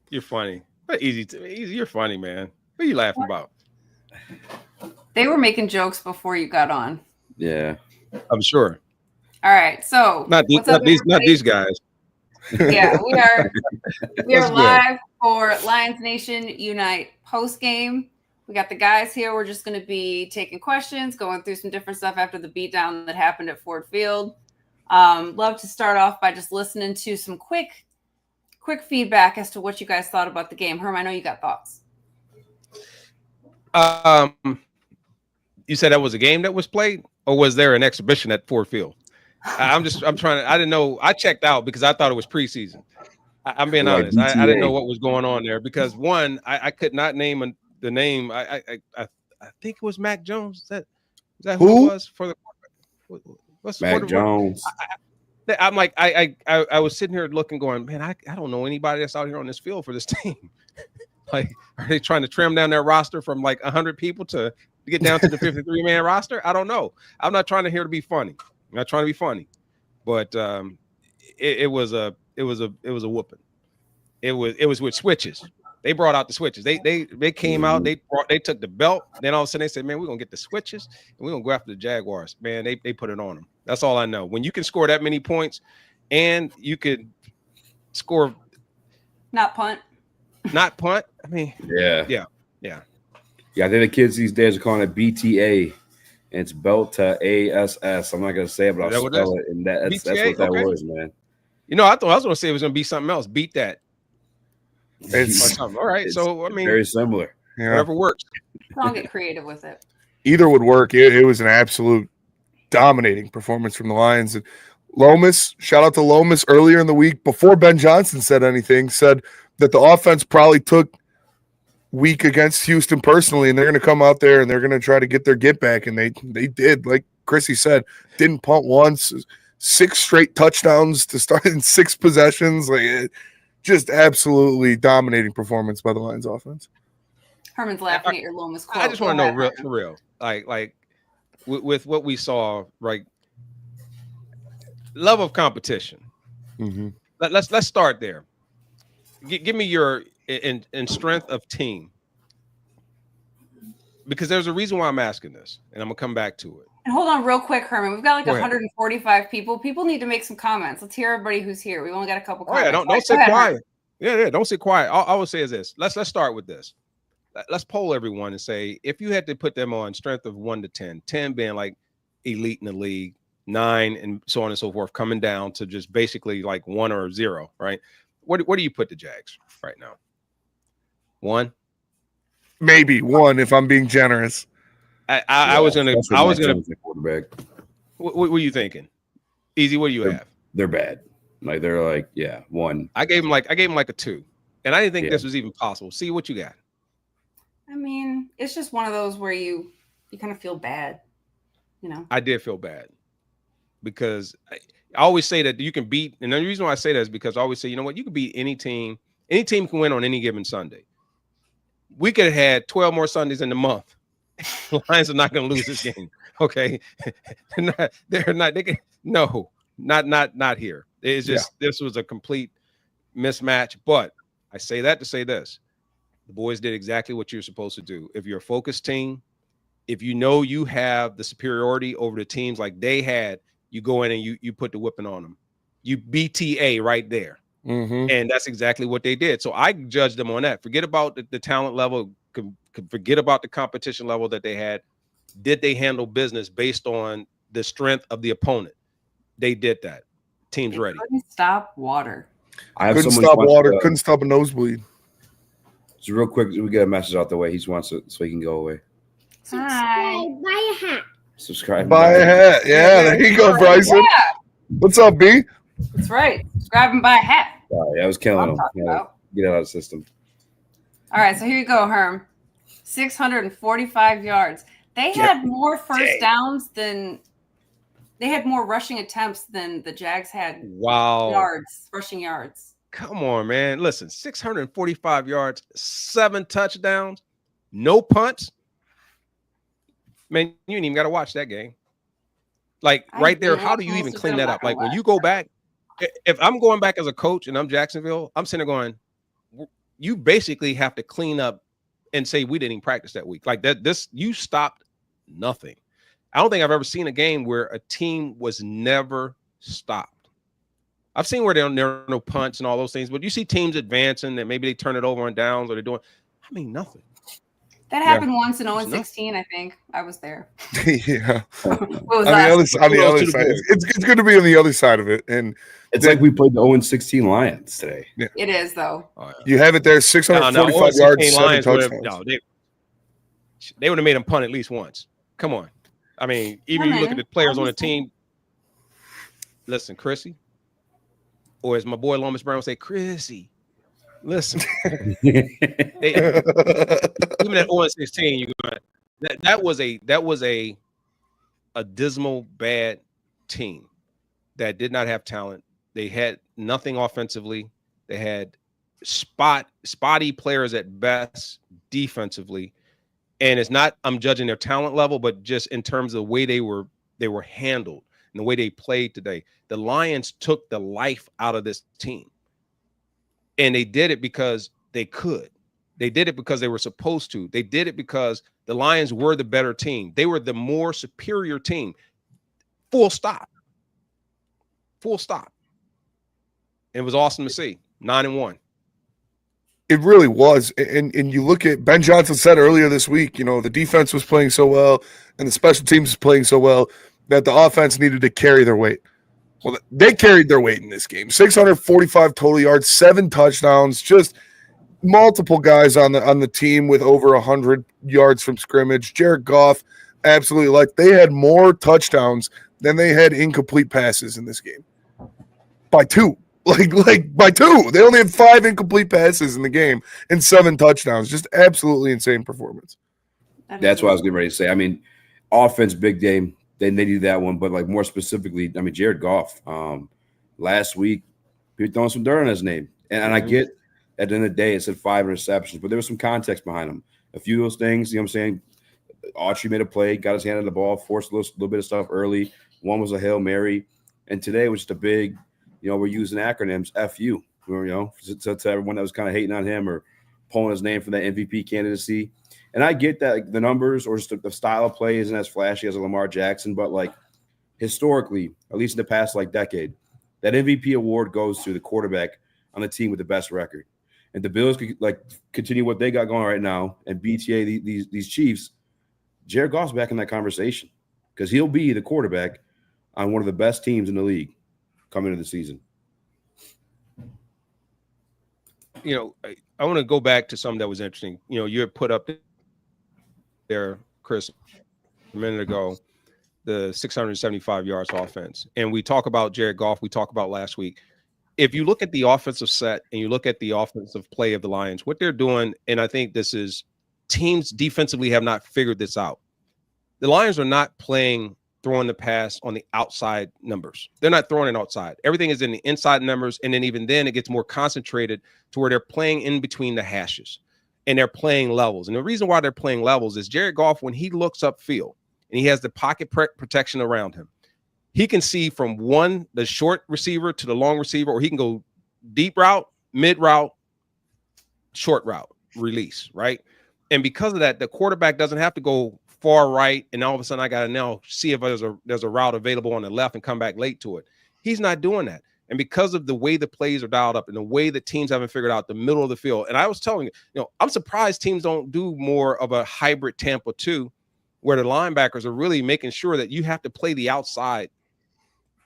You're funny. But easy. You're funny, man. What are you laughing about? They were making jokes before you got on. Yeah, I'm sure. All right, so Not these guys. Yeah, we are That's live for Lions Nation Unite post game. We got the guys here. We're just going to be taking questions, going through some different stuff after the beatdown that happened at Ford Field. Love to start off by just listening to some quick feedback as to what you guys thought about the game. Herm, I know you got thoughts. You said that was a game that was played, or was there an exhibition at Ford Field? I'm trying to. I didn't know. I checked out because I thought it was preseason. I'm being honest. I didn't know what was going on there because one, I could not name the name. I think it was Mac Jones. Is that who it was for the? What's Mac Jones? I'm like I was sitting here looking, going, man, I don't know anybody that's out here on this field for this team. Like, are they trying to trim down their roster from like 100 people to get down to the 53-man roster? I don't know. I'm not trying to be funny. I'm not trying to be funny, but it was a whooping. It was with switches. They brought out the switches. They came out. They took the belt. Then all of a sudden they said, "Man, we're gonna get the switches and we're gonna go after the Jaguars." Man, they put it on them. That's all I know. When you can score that many points, and you could score, not punt. I mean, yeah. I think the kids these days are calling it BTA. And it's belt to ASS. I'm not gonna say it, but I'll spell it. And that's what that was, man. You know, I thought I was gonna say it was gonna be something else. Beat that. It's all right. So I mean, very similar. Yeah. Whatever works. Don't get creative with it. Either would work. It was an absolute dominating performance from the Lions. And Lomas, shout out to Lomas earlier in the week before Ben Johnson said anything, said that the offense probably took week against Houston personally, and they're going to come out there and they're going to try to get their get back, and they did. Like Chrissy said, didn't punt once, 6 straight touchdowns to start in 6 possessions. Like, just absolutely dominating performance by the Lions offense. Herman's laughing at your Lomas quote. I just want to know for real, like with what we saw, right? Love of competition. Mm-hmm. Let's start there. Give me your in strength of team, because there's a reason why I'm asking this, and I'm gonna come back to it. And hold on real quick, Herman. We've got like 145 people. People need to make some comments. Let's hear everybody who's here. We've only got a couple comments. Oh, yeah, don't sit quiet. Yeah, don't sit quiet. All I would say is this. Let's start with this. Let's poll everyone and say, if you had to put them on strength of 1 to 10, 10 being like elite in the league, 9 and so on and so forth, coming down to just basically like 1 or 0, right? What do you put the Jags right now? 1? Maybe 1 if I'm being generous. I was gonna quarterback. What were you thinking? Easy, what do you have? They're bad. Like they're like, 1. I gave him like a 2. And I didn't think this was even possible. See what you got. I mean, it's just one of those where you kind of feel bad, you know. I did feel bad because I always say that you can beat, and the reason why I say that is because I always say, you know what, you can beat any team. Any team can win on any given Sunday. We could have had 12 more Sundays in the month. The Lions are not going to lose this game. Okay. They're not, they can, no, not here. It's just, this was a complete mismatch. But I say that to say this. The boys did exactly what you're supposed to do. If you're a focused team, if you know you have the superiority over the teams like they had, you go in and you put the whipping on them. You BTA right there. Mm-hmm. And that's exactly what they did. So I judged them on that. Forget about the talent level. Forget about the competition level that they had. Did they handle business based on the strength of the opponent? They did that. Team's ready. Couldn't stop water. Couldn't stop water. Couldn't stop a nosebleed. So real quick, we get a message out the way. He wants it so he can go away. Hi. Buy a hat. Subscribe. Buy a hat. Yeah, there you go, Bryson. Yeah. What's up, B? That's right. Subscribe and buy a hat. I was killing him. Get out of the system. All right, so here you go, Herm. 645 yards. They had more first downs than they had more rushing attempts than the Jags had. Wow. Rushing yards. Come on, man. Listen, 645 yards, 7 touchdowns, no punts. Man, you ain't even got to watch that game. Like right there, how do you even clean that up? Like when you go back, if I'm going back as a coach and I'm Jacksonville, I'm sitting there going, you basically have to clean up and say we didn't even practice that week. Like that, you stopped nothing. I don't think I've ever seen a game where a team was never stopped. I've seen where there are no punts and all those things, but you see teams advancing and maybe they turn it over on downs or they're doing, nothing. That happened once in 0-16, I think. I was there. Yeah. On the other side. It's good to be on the other side of it. And it's like we played the 0-16 Lions today. Yeah. It is, though. Oh, yeah. You have it there, 645 yards, 7 touchdowns. They would have made them punt at least once. Come on. I mean, even you look at the players on the team. Listen, Chrissy, or as my boy Lomas Brown would say, Chrissy, listen. Even at 0-16, you that was a dismal, bad team that did not have talent. They had nothing offensively. They had spotty players at best defensively. And it's not I'm judging their talent level, but just in terms of the way they were handled and the way they played today. The Lions took the life out of this team. And they did it because they could. They did it because they were supposed to. They did it because the Lions were the better team. They were the more superior team. Full stop. Full stop. It was awesome to see. 9-1. It really was. And you look at Ben Johnson said earlier this week, the defense was playing so well and the special teams was playing so well that the offense needed to carry their weight. Well, they carried their weight in this game. 645 total yards, 7 touchdowns, just multiple guys on the team with over 100 yards from scrimmage. Jared Goff, absolutely, they had more touchdowns than they had incomplete passes in this game. By 2. Like by 2. They only had 5 incomplete passes in the game and 7 touchdowns. Just absolutely insane performance. That's what I was getting ready to say. I mean, offense, big game. They do that one, but more specifically, I mean, Jared Goff. Last week, he was throwing some dirt on his name. And I get at the end of the day, it said 5 interceptions, but there was some context behind them. A few of those things, you know what I'm saying? Autry made a play, got his hand on the ball, forced a little bit of stuff early. One was a Hail Mary. And today was just a big, we're using acronyms, FU, to everyone that was kind of hating on him or pulling his name for that MVP candidacy. And I get that the numbers or just the style of play isn't as flashy as a Lamar Jackson, but historically, at least in the past decade, that MVP award goes to the quarterback on the team with the best record. And the Bills could continue what they got going right now and BTA these Chiefs. Jared Goff's back in that conversation because he'll be the quarterback on one of the best teams in the league coming into the season. I want to go back to something that was interesting. You had put up there, Chris, a minute ago, the 675 yards offense. And we talk about Jared Goff. We talked about last week. If you look at the offensive set and you look at the offensive play of the Lions, what they're doing, and I think this is teams defensively have not figured this out. The Lions are not throwing the pass on the outside numbers. They're not throwing it outside. Everything is in the inside numbers. And then even then it gets more concentrated to where they're playing in between the hashes and they're playing levels. And the reason why they're playing levels is Jared Goff, when he looks upfield and he has the pocket protection around him, he can see from the short receiver to the long receiver, or he can go deep route, mid route, short route, release, right? And because of that, the quarterback doesn't have to go far right, and all of a sudden I got to now see if there's a route available on the left and come back late to it. He's not doing that. And because of the way the plays are dialed up and the way that teams haven't figured out the middle of the field, and I was telling you, I'm surprised teams don't do more of a hybrid Tampa 2, where the linebackers are really making sure that you have to play the outside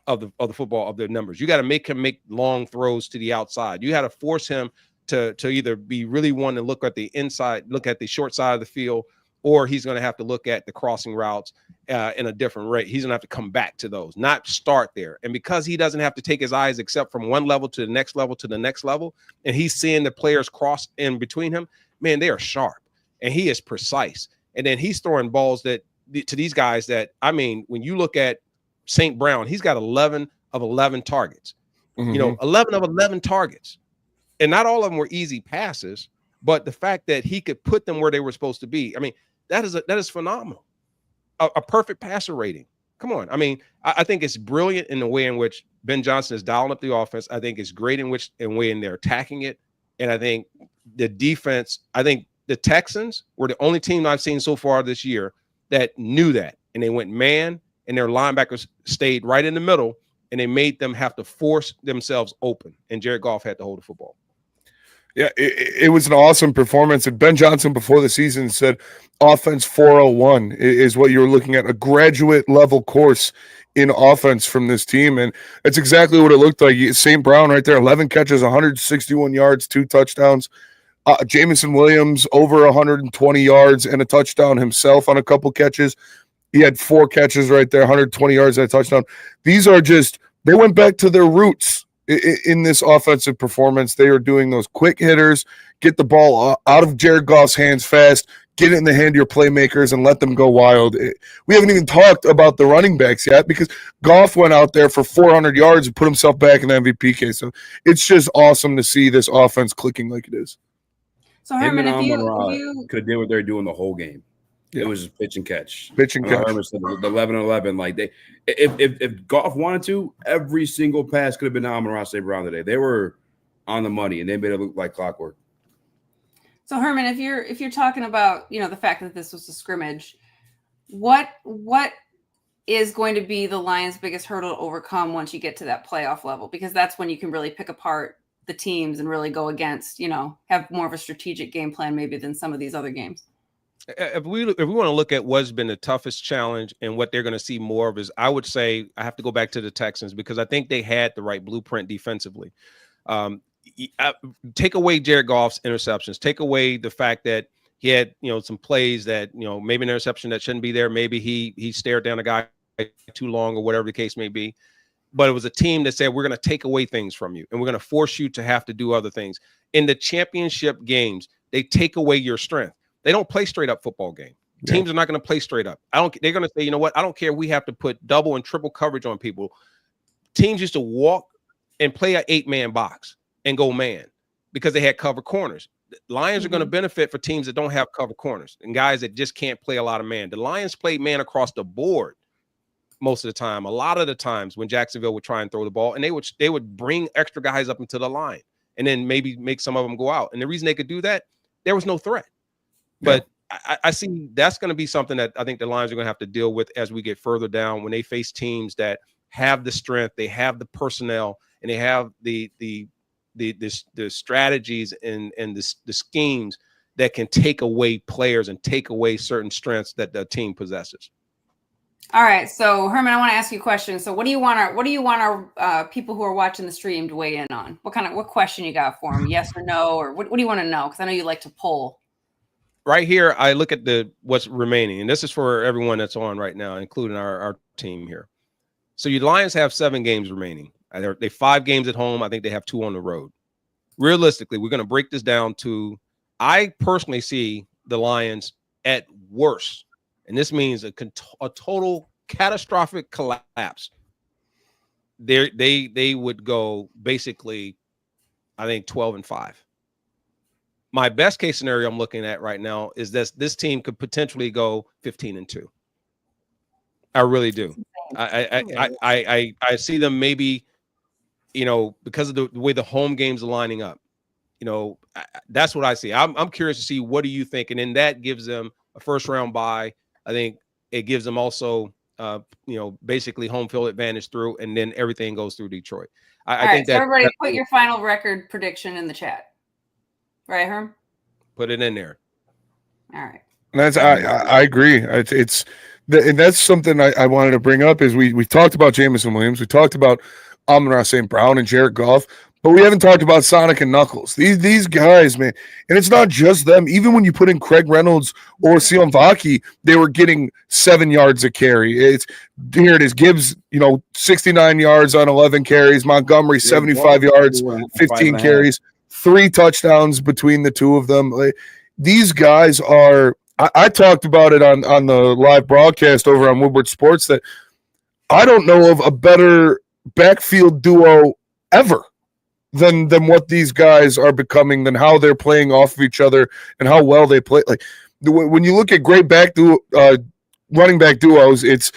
of the football, of their numbers. You got to make him make long throws to the outside. You got to force him to either be really one to look at the inside, look at the short side of the field, or he's going to have to look at the crossing routes in a different rate. He's going to have to come back to those, not start there. And because he doesn't have to take his eyes except from one level to the next level to the next level, and he's seeing the players cross in between him, man, they are sharp and he is precise. And then he's throwing balls to these guys that, I mean, when you look at St. Brown, he's got 11 of 11 targets, 11 of 11 targets. And not all of them were easy passes, but the fact that he could put them where they were supposed to be. I mean, that is phenomenal. A perfect passer rating. Come on. I mean, I think it's brilliant in the way in which Ben Johnson is dialing up the offense. I think it's great in the way they're attacking it. And I think the defense, I think the Texans were the only team I've seen so far this year that knew that. And they went man, and their linebackers stayed right in the middle, and they made them have to force themselves open. And Jared Goff had to hold the football. Yeah, it was an awesome performance. And Ben Johnson before the season said offense 401 is what you're looking at, a graduate level course in offense from this team. And it's exactly what it looked like. St. Brown right there, 11 catches, 161 yards, 2 touchdowns. Jameson Williams over 120 yards and a touchdown himself on a couple catches. He had 4 catches right there, 120 yards and a touchdown. These are just, they went back to their roots in this offensive performance. They are doing those quick hitters, get the ball out of Jared Goff's hands fast, get it in the hand of your playmakers, and let them go wild. We haven't even talked about the running backs yet because Goff went out there for 400 yards and put himself back in the MVP case. So it's just awesome to see this offense clicking like it is. So Herman, if you could have did what they're doing the whole game. Yeah. It was just pitch and catch. Pitch and catch. Herman said the 11-11. Like if Goff wanted to, every single pass could have been to Amon-Ra St. Brown today. They were on the money, and they made it look like clockwork. So Herman, if you're talking about the fact that this was a scrimmage, what is going to be the Lions' biggest hurdle to overcome once you get to that playoff level? Because that's when you can really pick apart the teams and really go against, have more of a strategic game plan maybe than some of these other games. If we want to look at what's been the toughest challenge and what they're going to see more of is, I would say I have to go back to the Texans because I think they had the right blueprint defensively. Take away Jared Goff's interceptions. Take away the fact that he had some plays that maybe an interception that shouldn't be there. Maybe he stared down a guy too long or whatever the case may be. But it was a team that said, we're going to take away things from you and we're going to force you to have to do other things. In the championship games, they take away your strength. They don't play straight up football game. Yeah. Teams are not going to play straight up. They're going to say, you know what? I don't care. We have to put double and triple coverage on people. Teams used to walk and play an 8-man box and go man because they had cover corners. Lions are going to benefit for teams that don't have cover corners and guys that just can't play a lot of man. The Lions played man across the board most of the time. A lot of the times when Jacksonville would try and throw the ball, and they would bring extra guys up into the line and then maybe make some of them go out. And the reason they could do that, there was no threat. But I see that's going to be something that I think the Lions are going to have to deal with as we get further down when they face teams that have the strength, they have the personnel, and they have the strategies and the schemes that can take away players and take away certain strengths that the team possesses. All right, so Herman, I want to ask you a question. So, what do you want our people who are watching the stream to weigh in on? What question you got for them? Yes or no, or what do you want to know? Because I know you like to poll. Right here, I look at what's remaining, and this is for everyone that's on right now, including our team here. So your Lions have 7 games remaining. They 5 games at home. I think they have 2 on the road. Realistically, we're going to break this down to, I personally see the Lions at worst, and this means a total catastrophic collapse. They would go basically, I think 12-5. My best case scenario I'm looking at right now is this team could potentially go 15-2. I really do. I see them maybe, because of the way the home games are lining up. That's what I see. I'm curious to see, what do you think? And then that gives them a first round bye. I think it gives them also, basically home field advantage through, and then everything goes through Detroit. I think so everybody put your final record prediction in the chat. Right, Herm? Put it in there. All right. That's I agree. It's and that's something I wanted to bring up is we talked about Jameson Williams, we talked about Amon-Ra St. Brown and Jared Goff, but we haven't talked about Sonic and Knuckles. These guys, man, and it's not just them. Even when you put in Craig Reynolds or Sion Vaki, they were getting 7 yards a carry. Here it is. Gibbs, 69 yards on 11 carries. Montgomery 75 yards, 15 carries. 3 touchdowns between the two of them. These guys are – I talked about it on the live broadcast over on Woodward Sports that I don't know of a better backfield duo ever than what these guys are becoming, than how they're playing off of each other and how well they play. Like when you look at great running back duos, it's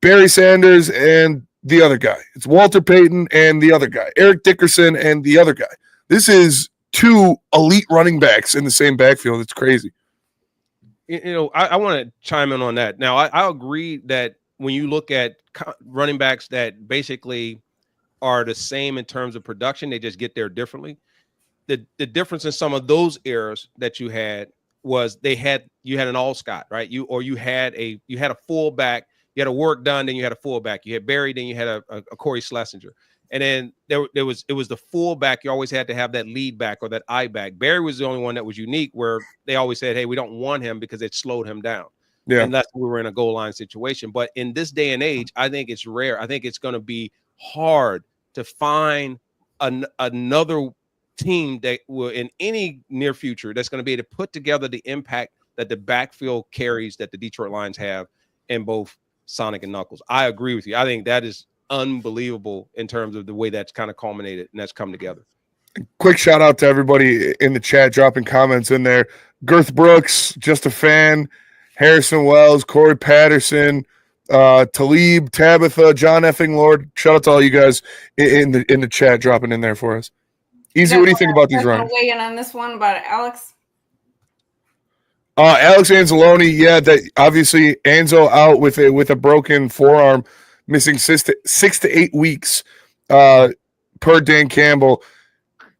Barry Sanders and the other guy. It's Walter Payton and the other guy. Eric Dickerson and the other guy. This is two elite running backs in the same backfield. It's crazy. I want to chime in on that. Now, I agree that when you look at running backs that basically are the same in terms of production, they just get there differently. The difference in some of those errors that you had was you had an all Scott, right? You had a fullback, you had a work done, then you had a fullback, you had Barry, then you had a Corey Schlesinger. And then it was the fullback. You always had to have that lead back or that I back. Barry was the only one that was unique, where they always said, hey, we don't want him because it slowed him down. Yeah. Unless we were in a goal line situation. But in this day and age, I think it's rare. I think it's going to be hard to find another team that will, in any near future, that's going to be able to put together the impact that the backfield carries that the Detroit Lions have in both Sonic and Knuckles. I agree with you. I think that is unbelievable in terms of the way that's kind of culminated and that's come together. Quick shout out to everybody in the chat dropping comments in there. Girth Brooks, just a fan. Harrison Wells, Corey Patterson, Talib, Tabitha, John Effing Lord. Shout out to all you guys in the chat dropping in there for us. Easy, what do you think about these runs? Weigh in on this one about Alex. Alex Anzalone, yeah, that obviously Anzo out with a broken forearm, missing 6 to 8 weeks per Dan Campbell.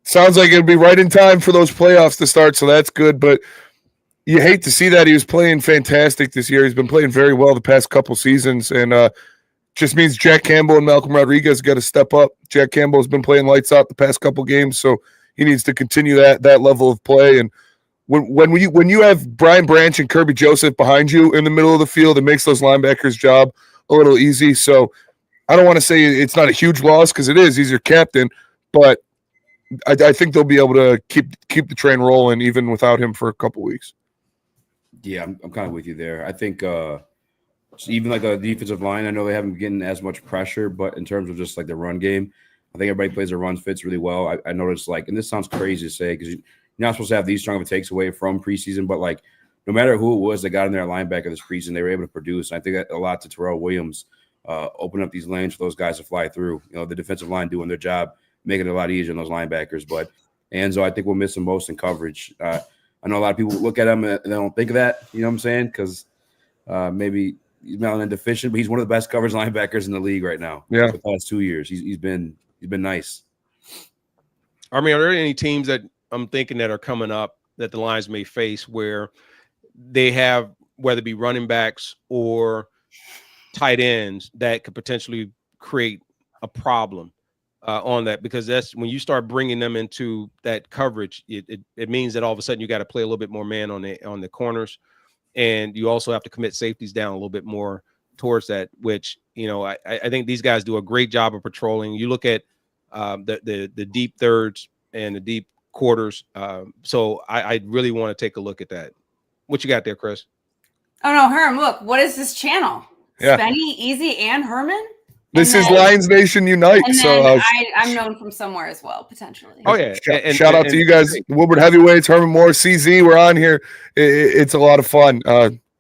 Sounds like it'll be right in time for those playoffs to start, so that's good. But you hate to see that. He was playing fantastic this year. He's been playing very well the past couple seasons, and just means Jack Campbell and Malcolm Rodriguez got to step up. Jack Campbell has been playing lights out the past couple games, so he needs to continue that level of play. And when you have Brian Branch and Kirby Joseph behind you in the middle of the field, it makes those linebackers' job a little easy. So I don't want to say it's not a huge loss because it is. He's your captain, but I think they'll be able to keep the train rolling even without him for a couple weeks. Yeah, I'm kind of with you there. I think even like the defensive line, I know they haven't been getting as much pressure, but in terms of just like the run game, I think everybody plays their run fits really well. I noticed, like, and this sounds crazy to say because you're not supposed to have these strong of takes away from preseason, but like no matter who it was that got in there at linebacker this preseason, they were able to produce. And I think that a lot to Terrell Williams open up these lanes for those guys to fly through. You know, the defensive line doing their job, making it a lot easier on those linebackers. But Anzo, I think we'll miss him most in coverage. I know a lot of people look at him and they don't think of that, you know what I'm saying? Because maybe he's melanin deficient, but he's one of the best coverage linebackers in the league right now. Yeah, the past 2 years, he's been nice. I mean, are there any teams that I'm thinking that are coming up that the Lions may face where they have, whether it be running backs or tight ends, that could potentially create a problem on that? Because that's when you start bringing them into that coverage, it means that all of a sudden you got to play a little bit more man on the corners, and you also have to commit safeties down a little bit more towards that, which, you know, I think these guys do a great job of patrolling. You look at the deep thirds and the deep quarters. So I really want to take a look at that. What you got there, Chris? Oh no, Herm, look, what is this channel? Yeah. Spenny, Easy, and Herman? This is Lions Nation Unite. And so I'm known from somewhere as well, potentially. Oh yeah. Shout out to you guys. Wilbert Heavyweights, Herman Moore, CZ. We're on here. It's a lot of fun.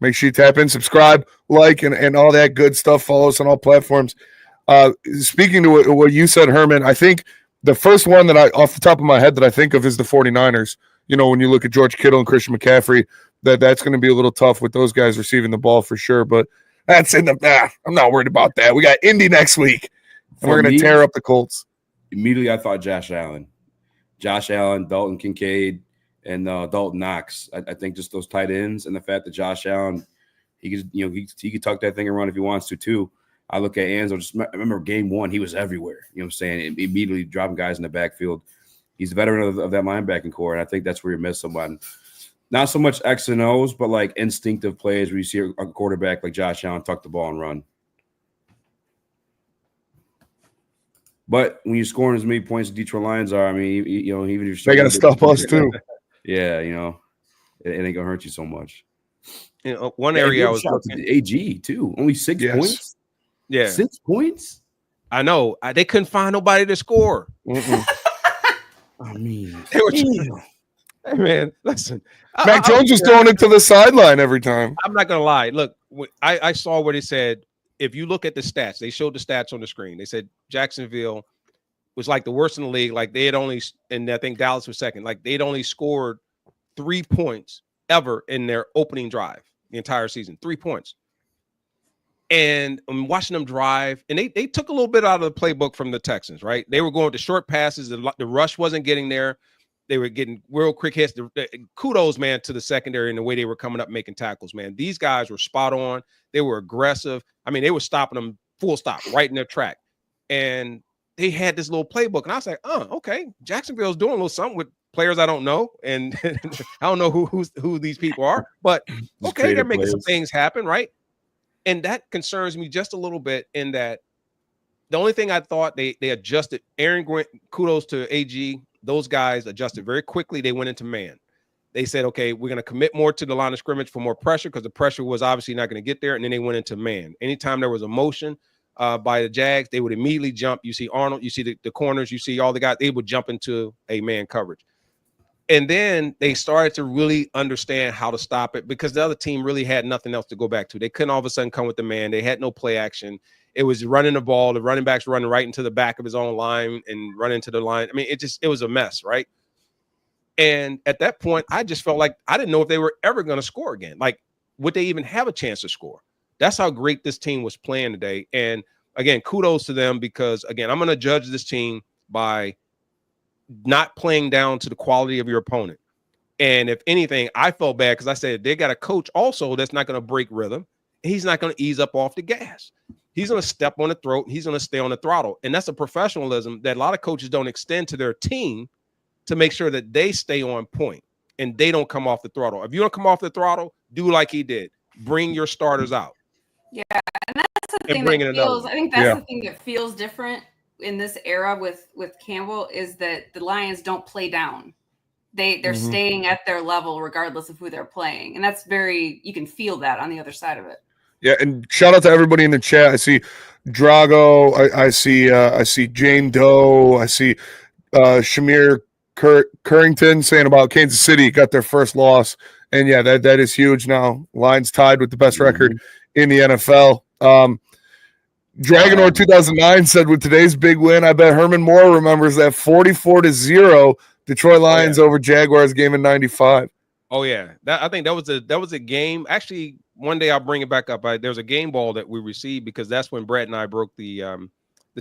Make sure you tap in, subscribe, like, and all that good stuff. Follow us on all platforms. Speaking to what you said, Herman, I think the first one that off the top of my head that I think of is the 49ers. You know, when you look at George Kittle and Christian McCaffrey, that's going to be a little tough with those guys receiving the ball for sure. But that's in the I'm not worried about that. We got Indy next week, and we're going to tear up the Colts. Immediately, I thought Josh Allen, Dalton Kincaid, and Dalton Knox. I think just those tight ends and the fact that Josh Allen, he could tuck that thing and run if he wants to too. I look at Anzo. I remember game one, he was everywhere. You know what I'm saying? Immediately dropping guys in the backfield. He's a veteran of that linebacking core, and I think that's where you miss someone. Not so much X and O's, but like instinctive plays where you see a quarterback like Josh Allen tuck the ball and run. But when you're scoring as many points as Detroit Lions are, I mean, you know, even if they got to stop us too. Yeah, you know, it ain't gonna hurt you so much. You know, one area I was looking at AG too. Only 6 points. Yeah, 6 points. I know. They couldn't find nobody to score. I mean, they were hey man, listen. Mac Jones was throwing it to the sideline every time. I'm not gonna lie. Look, I saw what it said. If you look at the stats, they showed the stats on the screen. They said Jacksonville was like the worst in the league. Like they had only, and I think Dallas was second. Like they'd only scored 3 points ever in their opening drive the entire season. 3 points. And I'm watching them drive, and they took a little bit out of the playbook from the Texans, right? They were going to short passes. The rush wasn't getting there. They were getting real quick hits. Kudos, man, to the secondary and the way they were coming up making tackles, man. These guys were spot on. They were aggressive. I mean, they were stopping them full stop right in their track. And they had this little playbook. And I was like, oh, okay. Jacksonville's doing a little something with players I don't know. And I don't know who these people are. But, okay, they're making some things happen, right? And that concerns me just a little bit in that the only thing I thought they adjusted, Aaron Grant, kudos to AG, those guys adjusted very quickly. They went into man. They said, okay, we're going to commit more to the line of scrimmage for more pressure because the pressure was obviously not going to get there. And then they went into man. Anytime there was a motion by the Jags, they would immediately jump. You see Arnold, you see the corners, you see all the guys, they would jump into a man coverage. And then they started to really understand how to stop it because the other team really had nothing else to go back to. They couldn't all of a sudden come with the man. They had no play action. It was running the ball. The running back's running right into the back of his own line and run into the line. I mean, it was a mess, right? And at that point, I just felt like I didn't know if they were ever going to score again. Like, would they even have a chance to score? That's how great this team was playing today. And again, kudos to them because, again, I'm going to judge this team by not playing down to the quality of your opponent. And if anything, I felt bad because I said they got a coach also that's not going to break rhythm. He's not going to ease up off the gas. He's going to step on the throat. He's going to stay on the throttle. And that's a professionalism that a lot of coaches don't extend to their team to make sure that they stay on point and they don't come off the throttle. If you don't come off the throttle, do like he did. Bring your starters out. Yeah, and that's the thing that feels, I think that's the thing that feels different in this era with Campbell is that the Lions don't play down. They're staying at their level regardless of who they're playing. And that's you can feel that on the other side of it. Yeah, and shout out to everybody in the chat. I see Drago, I see Jane Doe, I see Shamir Currington saying about Kansas City got their first loss. And yeah, that is huge now. Lions tied with the best record in the NFL. Dragonor 2009 said with today's big win, I bet Herman Moore remembers that 44-0 Detroit Lions over Jaguars game in '95. Oh yeah, I think that was a game. Actually, one day I'll bring it back up. There's a game ball that we received because that's when Brett and I broke the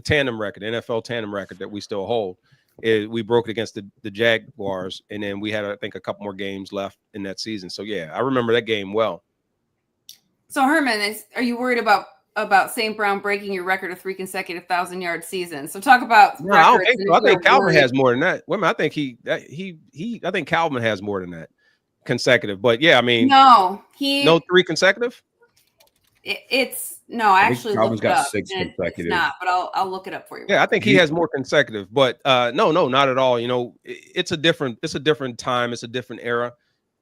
tandem record, NFL tandem record that we still hold. We broke it against the Jaguars, and then we had I think a couple more games left in that season. So yeah, I remember that game well. So Herman, are you worried about St. Brown breaking your record of 3 consecutive 1,000-yard seasons? So talk about. No, I don't think so. I think Calvin has more than that. Wait a minute, I think I think Calvin has more than that consecutive. But yeah, I mean, no 3 consecutive. I actually Calvin's looked it got up. 6 consecutive. It's not, but I'll look it up for you. Yeah, I think he has more consecutive. But no, not at all. You know, it's a different time. It's a different era,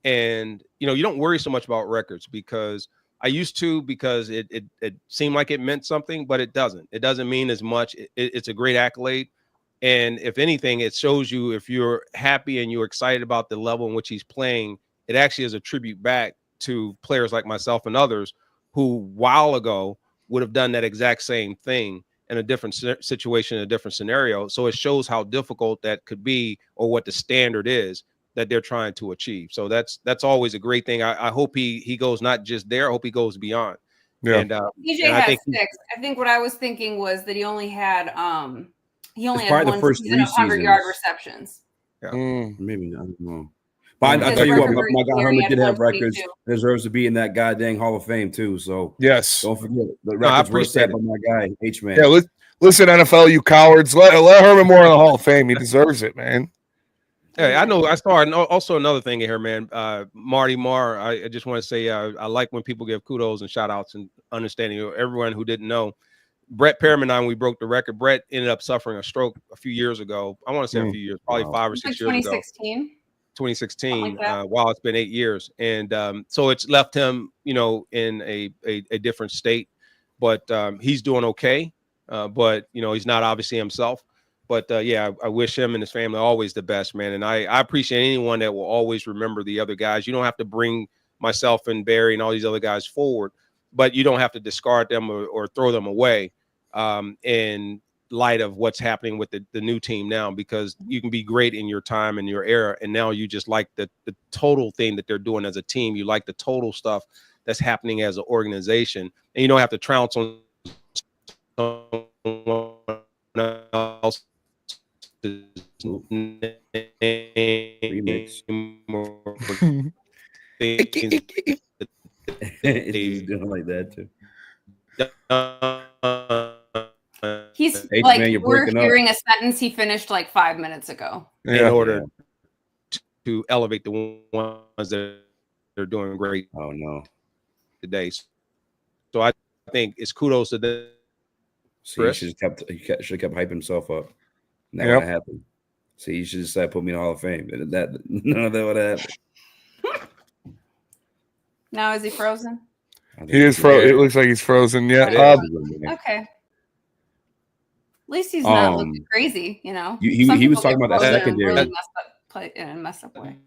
and you know, you don't worry so much about records because. I used to because it seemed like it meant something, but it doesn't. It doesn't mean as much. It's a great accolade. And if anything, it shows you if you're happy and you're excited about the level in which he's playing, it actually is a tribute back to players like myself and others who a while ago would have done that exact same thing in a different situation, in a different scenario. So it shows how difficult that could be or what the standard is that they're trying to achieve. So that's always a great thing. I hope he goes not just there. I hope he goes beyond. Yeah. And DJ has 6. I think what I was thinking was that he only had one season of 100-yard receptions. Yeah. Maybe I don't know. But I tell you what, my guy Herman did have records. Deserves to be in that goddamn Hall of Fame too. So yes, don't forget the records were set by my guy H-Man. Yeah, listen, NFL, you cowards, let Herman Moore in the Hall of Fame. He deserves it, man. Hey, I know. I saw also another thing here, man. Marty Marr. I just want to say I like when people give kudos and shout outs and understanding. Everyone who didn't know, Brett Perriman and I, when we broke the record, Brett ended up suffering a stroke a few years ago. I want to say a few years, probably 5 or 6 years ago. 2016. Wow, it's been 8 years, and so it's left him, you know, in a different state. But he's doing okay. But you know, he's not obviously himself. But yeah, I wish him and his family always the best, man. And I appreciate anyone that will always remember the other guys. You don't have to bring myself and Barry and all these other guys forward, but you don't have to discard them or throw them away. And light of what's happening with the new team now, because you can be great in your time and your era, and now you just like the total thing that they're doing as a team. You like the total stuff that's happening as an organization, and you don't have to trounce on someone else. Remix. He's doing like that too. He's Hey, like, man, you're we're breaking up. hearing a sentence he finished like 5 minutes ago. In order to elevate the ones that are doing great Oh no. today. So I think it's kudos to them. See, he should have kept hyping himself up. And that would have happened. See, you should have said, put me in the Hall of Fame. None of that would have happened. Now is he frozen? He is frozen. It looks like he's frozen. Yeah. Okay. At least he's not looking crazy, you know. He was talking about that secondary. Really messed up way.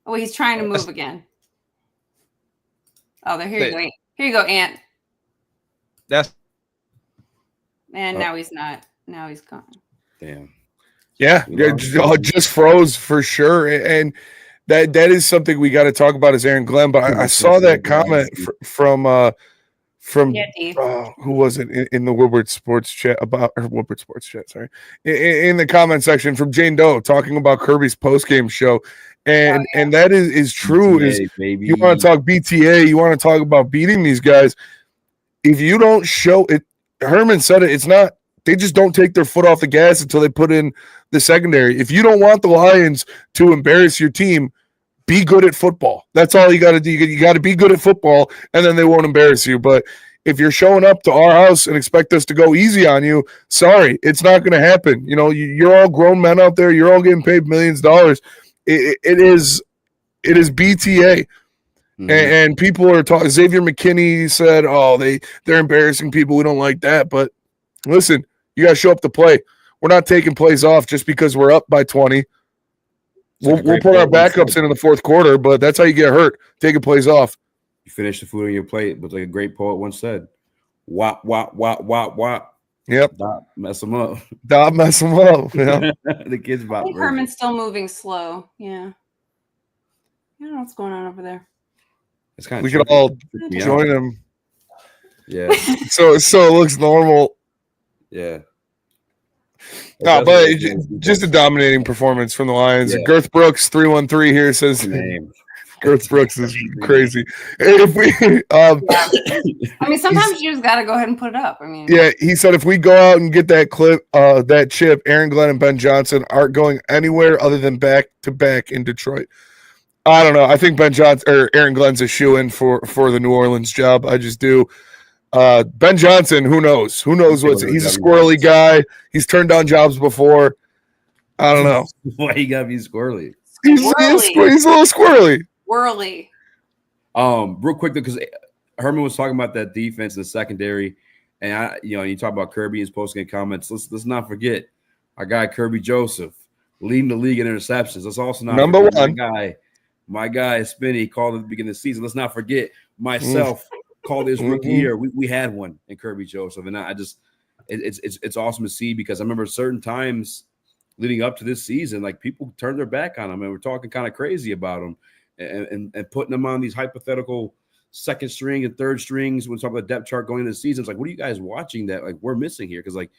Oh, he's trying to move again. Oh, here you go. Here you go, Ant. And now he's not. Now he's gone. Damn. Yeah, just froze for sure. And that is something we got to talk about is Aaron Glenn. But I saw that comment from who was it in the Woodward Sports chat sorry, in the comment section from Jane Doe talking about Kirby's postgame show. And that is true. BTA, baby. You want to talk BTA, you want to talk about beating these guys. If you don't show it, Herman said it, it's not, they just don't take their foot off the gas until they put in the secondary. If you don't want the Lions to embarrass your team, be good at football. That's all you got to do. You got to be good at football, and then they won't embarrass you. But if you're showing up to our house and expect us to go easy on you, sorry, it's not going to happen. You know, you're all grown men out there. You're all getting paid millions of dollars. It is BTA. Mm-hmm. And people are talking. Xavier McKinney said, "Oh, they're embarrassing people. We don't like that." But listen, you got to show up to play. We're not taking plays off just because we're up by 20. We'll put our backups in the fourth quarter, but that's how you get hurt. Taking plays off. You finish the food on your plate, but like a great poet once said, "Wop wop wop wop wop." Yep. Stop mess them up. Stop mess them up. Yeah. The kids about. I think Herman's still moving slow. Yeah. I don't know what's going on over there. It's kind of we could all join him. Yeah. so it looks normal. Yeah. No, but just a dominating performance from the Lions. Yeah. Girth Brooks 313 here says Girth Brooks is crazy. If we, I mean, sometimes you just got to go ahead and put it up. I mean, yeah, he said if we go out and get that that chip, Aaron Glenn and Ben Johnson aren't going anywhere other than back to back in Detroit. I don't know. I think Aaron Glenn's a shoe-in for the New Orleans job. I just do. Ben Johnson, who knows? He's a squirrely guy. He's turned down jobs before. I don't know. Why you gotta be squirrely? He's a little squirrely. Whirly. Real quick, because Herman was talking about that defense, the secondary, and you talk about Kirby in his postgame comments. Let's not forget our guy Kirby Joseph leading the league in interceptions. Let's also not number one my guy Spinney called at the beginning of the season. Let's not forget myself. Called his rookie year. We had one in Kirby Joseph, and I just it's awesome to see, because I remember certain times leading up to this season, like people turned their back on him and we're talking kind of crazy about him and putting him on these hypothetical second string and third strings when we talk about the depth chart going into the season. It's like, what are you guys watching that like we're missing here? Because like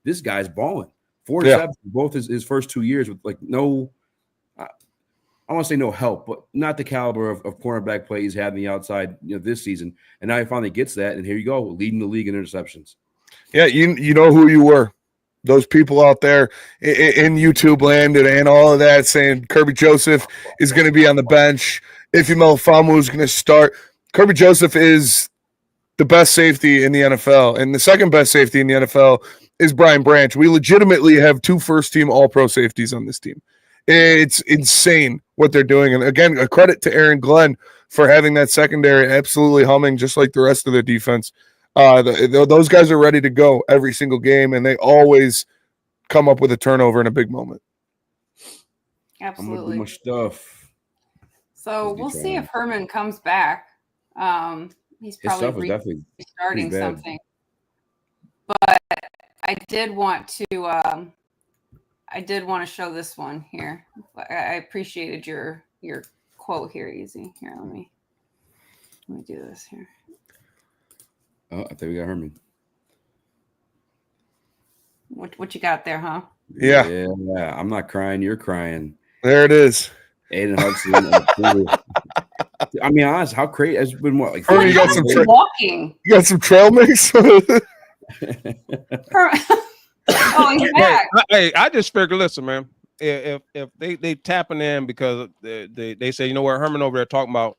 this guy's balling 4 to 7 both his first 2 years with like no. I want to say no help, but not the caliber of cornerback play he's had on the outside, this season. And now he finally gets that, and here you go, leading the league in interceptions. Yeah, you know who you were. Those people out there in YouTube land and all of that saying Kirby Joseph is going to be on the bench. Ifeanyi Famu is going to start. Kirby Joseph is the best safety in the NFL, and the second best safety in the NFL is Brian Branch. We legitimately have 2 first-team All-Pro safeties on this team. It's insane what they're doing. And again, a credit to Aaron Glenn for having that secondary absolutely humming, just like the rest of their defense. Those guys are ready to go every single game, and they always come up with a turnover in a big moment. Absolutely. I'm gonna do my stuff. So we'll see if Herman comes back. He's probably starting something. But I did want to show this one here. I appreciated your quote here, Easy. Here, let me do this here. Oh, I think we got Herman. What you got there, huh? Yeah. I'm not crying. You're crying. There it is. Aiden Hudson. I mean, honest, how crazy? It's been what, like Herman, you got some walking. You got some trail mix. Oh, he's back. Hey, I just figured, listen, man, if they tapping in because they say, you know what, Herman over there talking about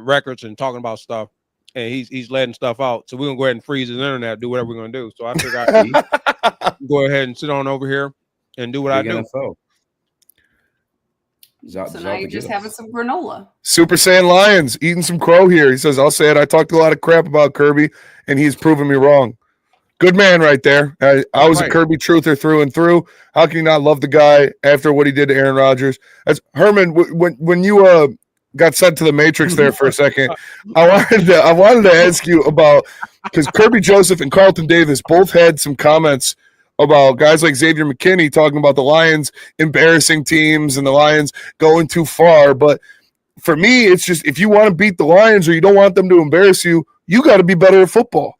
records and talking about stuff, and he's letting stuff out, so we're gonna go ahead and freeze his internet, do whatever we're gonna do. So I figured I go ahead and sit on over here and do what I do. NFL. So now you're just having some granola. Super Saiyan Lions eating some crow here. He says, I'll say it. I talked a lot of crap about Kirby, and he's proven me wrong. Good man right there. I was a Kirby truther through and through. How can you not love the guy after what he did to Aaron Rodgers? As Herman, when you got sent to the Matrix there for a second, I wanted to ask you about, because Kirby Joseph and Carlton Davis both had some comments about guys like Xavier McKinney talking about the Lions embarrassing teams and the Lions going too far. But for me, it's just, if you want to beat the Lions or you don't want them to embarrass you, you got to be better at football.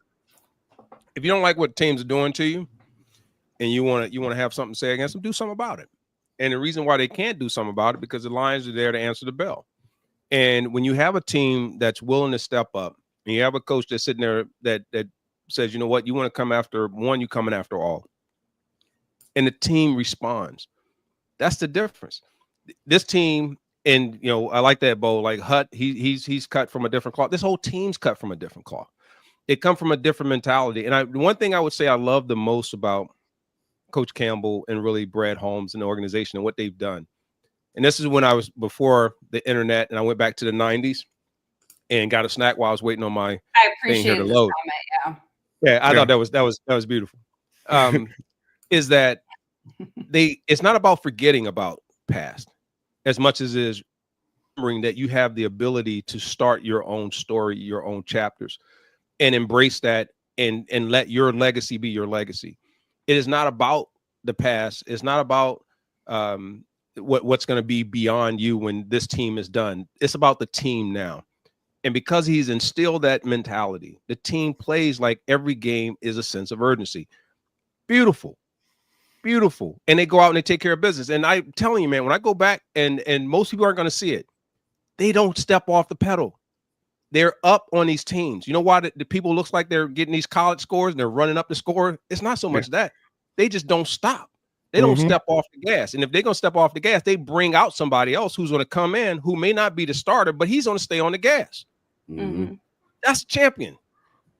If you don't like what teams are doing to you and you want to have something to say against them, do something about it. And the reason why they can't do something about it, because the Lions are there to answer the bell. And when you have a team that's willing to step up, and you have a coach that's sitting there that says, you know what, you want to come after one, you coming after all. And the team responds. That's the difference. This team, and you know, I like that, Bo. Like Hut, he's cut from a different cloth. This whole team's cut from a different cloth. It come from a different mentality. And one thing I would say I love the most about Coach Campbell and really Brad Holmes and the organization and what they've done. And this is when I was before the internet, and I went back to the 90s and got a snack while I was waiting on my thing here to load. Comment, I thought that was beautiful. Is that it's not about forgetting about past as much as it is remembering that you have the ability to start your own story, your own chapters, and embrace that and let your legacy be your legacy. It is not about the past. It's not about what's going to be beyond you when this team is done. It's about the team now. And because he's instilled that mentality, the team plays like every game is a sense of urgency. Beautiful. And they go out and they take care of business. And I'm telling you, man, when I go back and most people aren't going to see it, they don't step off the pedal. They're up on these teams. You know why the people looks like they're getting these college scores and they're running up the score? It's not so much that. They just don't stop. They don't step off the gas. And if they're going to step off the gas, they bring out somebody else who's going to come in who may not be the starter, but he's going to stay on the gas. Mm-hmm. That's champion.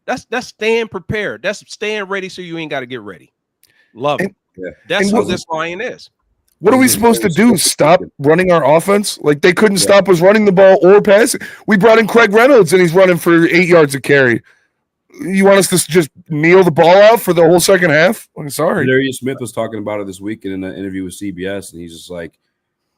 That's staying prepared. That's staying ready so you ain't got to get ready. Love it. Yeah. That's what this Lion is. What are we supposed to do? Stop running our offense? Like they couldn't stop us running the ball or passing. We brought in Craig Reynolds and he's running for 8 yards a carry. You want us to just kneel the ball out for the whole second half? I'm sorry. Za'Darius Smith was talking about it this week in an interview with CBS, and he's just like,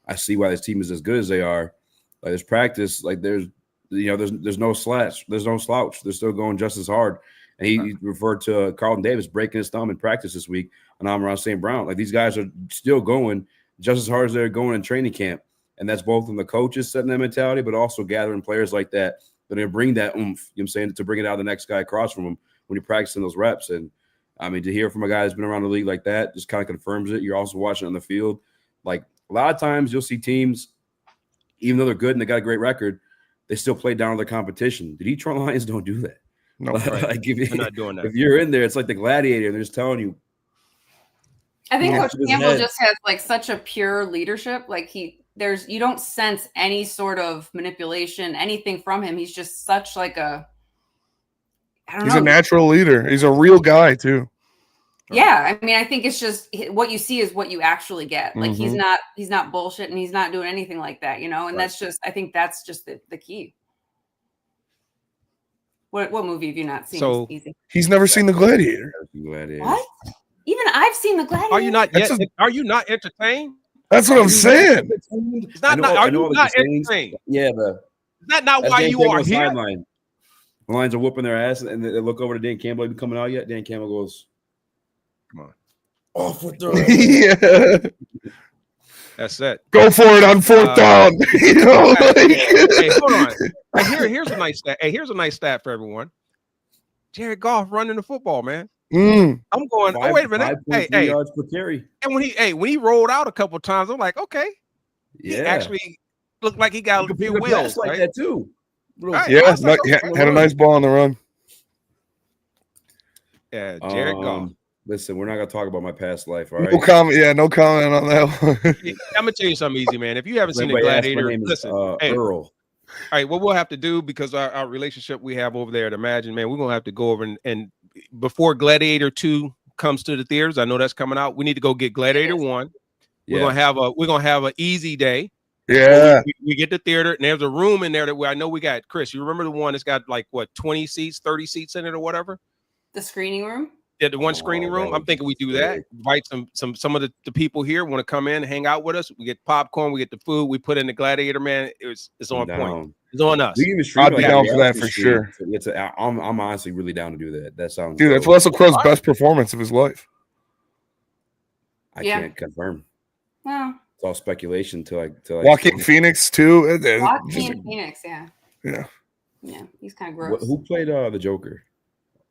I see why this team is as good as they are. Like there's practice, like there's no slouch. There's no slouch. They're still going just as hard. And he referred to Carlton Davis breaking his thumb in practice this week, and I'm around St. Brown. Like these guys are still going just as hard as they're going in training camp. And that's both in the coaches setting that mentality, but also gathering players like that are going to bring that oomph, you know what I'm saying, to bring it out of the next guy across from them when you're practicing those reps. And I mean, to hear from a guy that's been around the league like that just kind of confirms it. You're also watching it on the field. Like a lot of times you'll see teams, even though they're good and they got a great record, they still play down to their competition. The Detroit Lions don't do that. No, like they're not doing that. If you're in there, it's like the gladiator, and they're just telling you. I think Coach Campbell just has like such a pure leadership. Like you don't sense any sort of manipulation, anything from him. He's just such like a. He's a natural leader. He's a real guy too. Yeah, I mean, I think it's just what you see is what you actually get. Like he's not bullshit, and he's not doing anything like that, you know. And that's just, I think that's just the key. What movie have you not seen? So Easy. He's never seen The Gladiator. What? Even I've seen The Gladiator. Are you not entertained? That's what I'm saying. It's not. Are you not entertained? Yeah, That's not why you are here. The Lions are whooping their ass, and they look over to Dan Campbell. Have you coming out yet? Dan Campbell goes, Come on. Off with the Yeah. That's it. Go for it on fourth down. You know, Hey, hold on. Here's a nice stat. Hey, here's a nice stat for everyone. Jared Goff running the football, man. I'm going. Oh, wait a minute. 5.3 yards per carry. And when he rolled out a couple of times, I'm like, okay, Yeah, he actually looked like he got a few wheels like that too. Right. Yeah, had a nice ball on the run. Yeah, Jared Goff. Listen, we're not gonna talk about my past life. All right. No comment. Yeah, no comment on that one. I'm gonna tell you something easy, man. If you haven't seen the Gladiator, listen. Hey, Earl. all right, what we'll have to do, because our relationship we have over there at Imagine, man, we're gonna have to go over and before Gladiator 2 comes to the theaters, I know that's coming out. We need to go get Gladiator 1. We're gonna have an easy day. Yeah, we get the theater, and there's a room in there that I know we got. Chris, you remember the one that's got like what 20 seats, 30 seats in it, or whatever? The screening room. Yeah, the one screening room. I'm thinking we do that. Invite some of the people here want to come in, hang out with us. We get popcorn, we get the food, we put in the Gladiator, man. It's on point. It's on us. I'd be down for that for sure. I'm honestly really down to do that. That sounds dude. That's Russell Crowe's best performance of his life. I can't confirm. No. It's all speculation till I Joaquin Phoenix too. Joaquin Phoenix, yeah, he's kind of gross. Who played the Joker?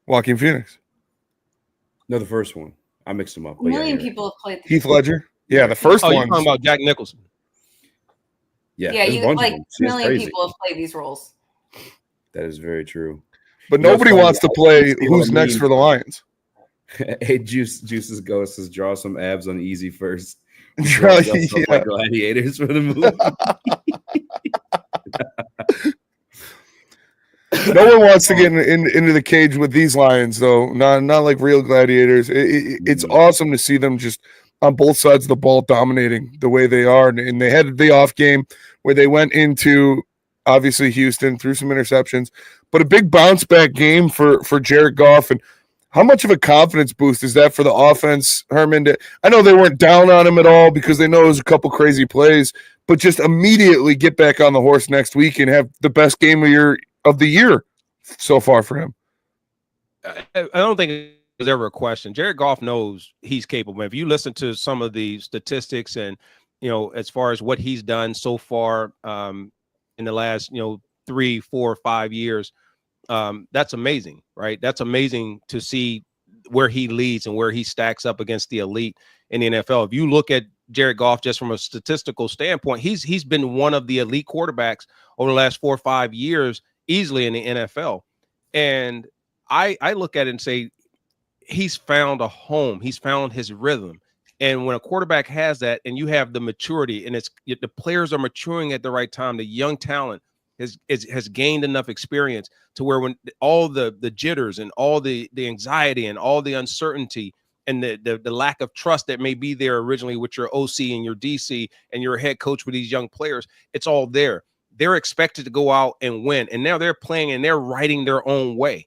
Joaquin Phoenix. No, the first one. I mixed them up. A million people have played Heath Ledger. Yeah, the first one. You're talking about Jack Nicholson. Yeah, like a million people have played these roles. That is very true. But nobody wants to play who's next for the Lions. Hey, Juice's Ghost says draw some abs on easy first. Like gladiators for the movie. No one wants to get into the cage with these Lions, though. Not like real gladiators. It's awesome to see them just on both sides of the ball dominating the way they are. And they had the off game where they went into, obviously, Houston, threw some interceptions. But a big bounce back game for Jared Goff. And how much of a confidence boost is that for the offense, Herman? I know they weren't down on him at all because they know it was a couple crazy plays, but just immediately get back on the horse next week and have the best game of the year so far for him. I don't think there's ever a question. Jared Goff knows he's capable. If you listen to some of the statistics and, as far as what he's done so far in the last, 3, 4, 5 years, that's amazing, right? That's amazing to see where he leads and where he stacks up against the elite in the NFL. If you look at Jared Goff just from a statistical standpoint, he's been one of the elite quarterbacks over the last 4 or 5 years easily in the NFL. And I look at it and say he's found a home. He's found his rhythm. And when a quarterback has that and you have the maturity and the players are maturing at the right time, the young talent has gained enough experience to where when all the jitters and all the anxiety and all the uncertainty and the lack of trust that may be there originally with your OC and your DC and your head coach with these young players, it's all there. They're expected to go out and win, and now they're playing and they're writing their own way.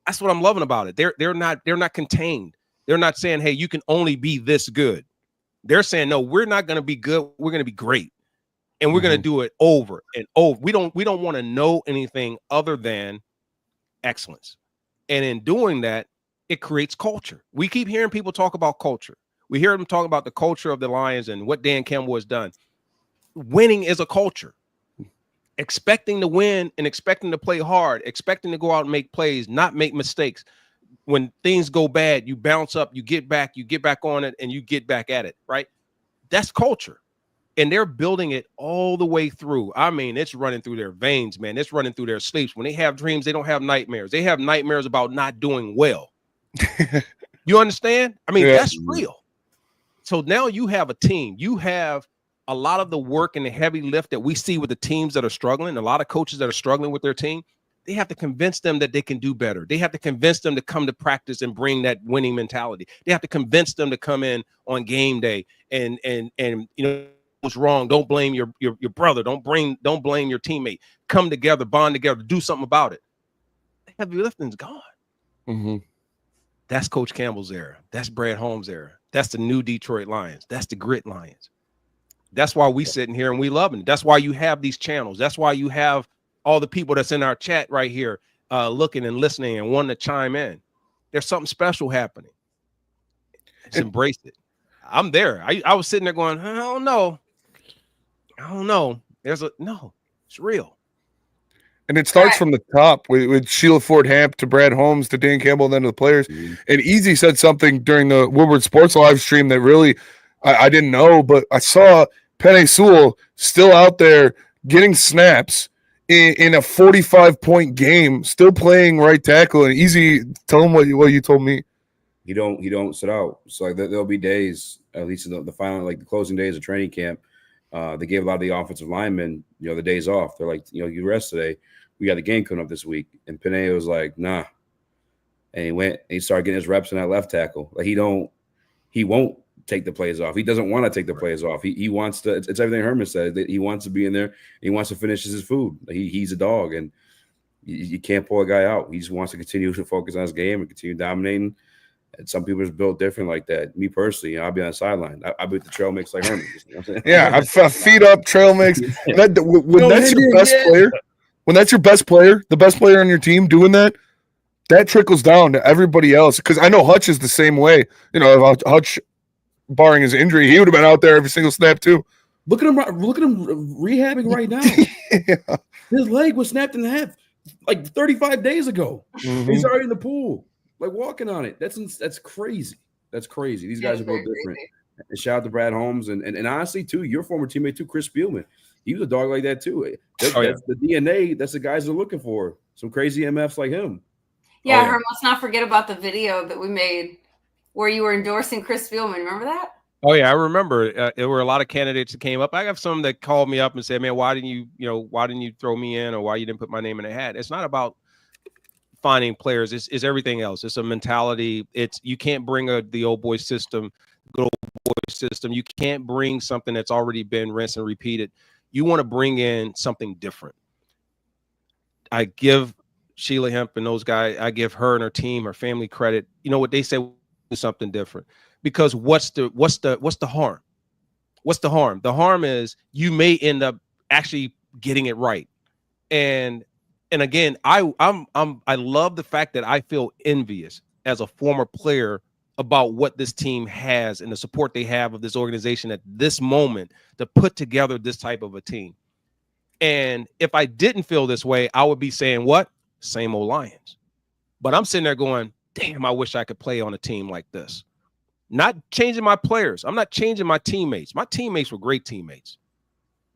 That's what I'm loving about it. They're not contained. They're not saying, hey, you can only be this good. They're saying, no, we're not going to be good. We're going to be great. And we're going to do it over and over. We don't want to know anything other than excellence. And in doing that, it creates culture. We keep hearing people talk about culture. We hear them talk about the culture of the Lions and what Dan Campbell has done. Winning is a culture. Expecting to win and expecting to play hard, expecting to go out and make plays, not make mistakes. When things go bad, you bounce up, you get back on it, and you get back at it, right? That's culture. And they're building it all the way through. I mean, it's running through their veins, man. It's running through their sleeps. When they have dreams, they don't have nightmares. They have nightmares about not doing well. You understand? I mean, that's real. So now you have a team. You have a lot of the work and the heavy lift that we see with the teams that are struggling, a lot of coaches that are struggling with their team. They have to convince them that they can do better. They have to convince them to come to practice and bring that winning mentality. They have to convince them to come in on game day and what's wrong. Don't blame your brother. Don't blame your teammate. Come together, bond together, do something about it. The heavy lifting's gone. Mm-hmm. That's Coach Campbell's era. That's Brad Holmes' era. That's the new Detroit Lions. That's the grit Lions. That's why we sitting here and we loving it. That's why you have these channels. That's why you have all the people that's in our chat right here looking and listening and wanting to chime in. There's something special happening. Just embrace it. I'm there. I was sitting there going, I don't know. It's real. And it starts from the top with Sheila Ford Hamp to Brad Holmes to Dan Campbell and then to the players. Mhm. And Easy said something during the Woodward Sports live stream that really I didn't know, but I saw Penei Sewell still out there getting snaps in a 45-point game, still playing right tackle. And Easy, tell him what you told me. He don't sit out. So like there'll be days, at least in the final, like the closing days of training camp, they gave a lot of the offensive linemen, the days off. They're like, you rest today. We got a game coming up this week. And Penei was like, nah. And he went and he started getting his reps in that left tackle. Like he won't take the plays off. He doesn't want to take the plays off. He wants to. It's everything Herman said. That he wants to be in there. He wants to finish his food. He's a dog, and you can't pull a guy out. He just wants to continue to focus on his game and continue dominating. And some people are built different like that. Me personally, I'll be on the sideline. I'll be with the trail mix like Herman. You know what I'm saying? Yeah, I feet up trail mix. When that's your best player, when that's your best player, the best player on your team doing that, that trickles down to everybody else. Because I know Hutch is the same way. If Hutch, barring his injury, he would have been out there every single snap too. Look at him rehabbing right now. Yeah. His leg was snapped in half like 35 days ago. Mhm. He's already in the pool, like walking on it. That's crazy. That's crazy. These guys are both different. And shout out to Brad Holmes and honestly too, your former teammate too, Chris Spielman. He was a dog like that too. That's the DNA. That's the guys they're looking for. Some crazy MFs like him. Yeah, Herm, let's not forget about the video that we made where you were endorsing Chris Spielman. Remember that? Oh yeah, I remember. There were a lot of candidates that came up. I have some that called me up and said, "Man, why didn't you throw me in, or why you didn't put my name in the hat?" It's not about finding players. It's everything else. It's a mentality. You can't bring the old boy system, good old boy system. You can't bring something that's already been rinsed and repeated. You want to bring in something different. I give Sheila Hemp and those guys, I give her and her team, her family credit. You know what they say? Something different. Because what's the harm? What's the harm? The harm is you may end up actually getting it right. And again, I love the fact that I feel envious as a former player about what this team has and the support they have of this organization at this moment to put together this type of a team. And if I didn't feel this way, I would be saying, what? Same old Lions. But I'm sitting there going, damn, I wish I could play on a team like this. Not changing my players. I'm not changing my teammates. My teammates were great teammates.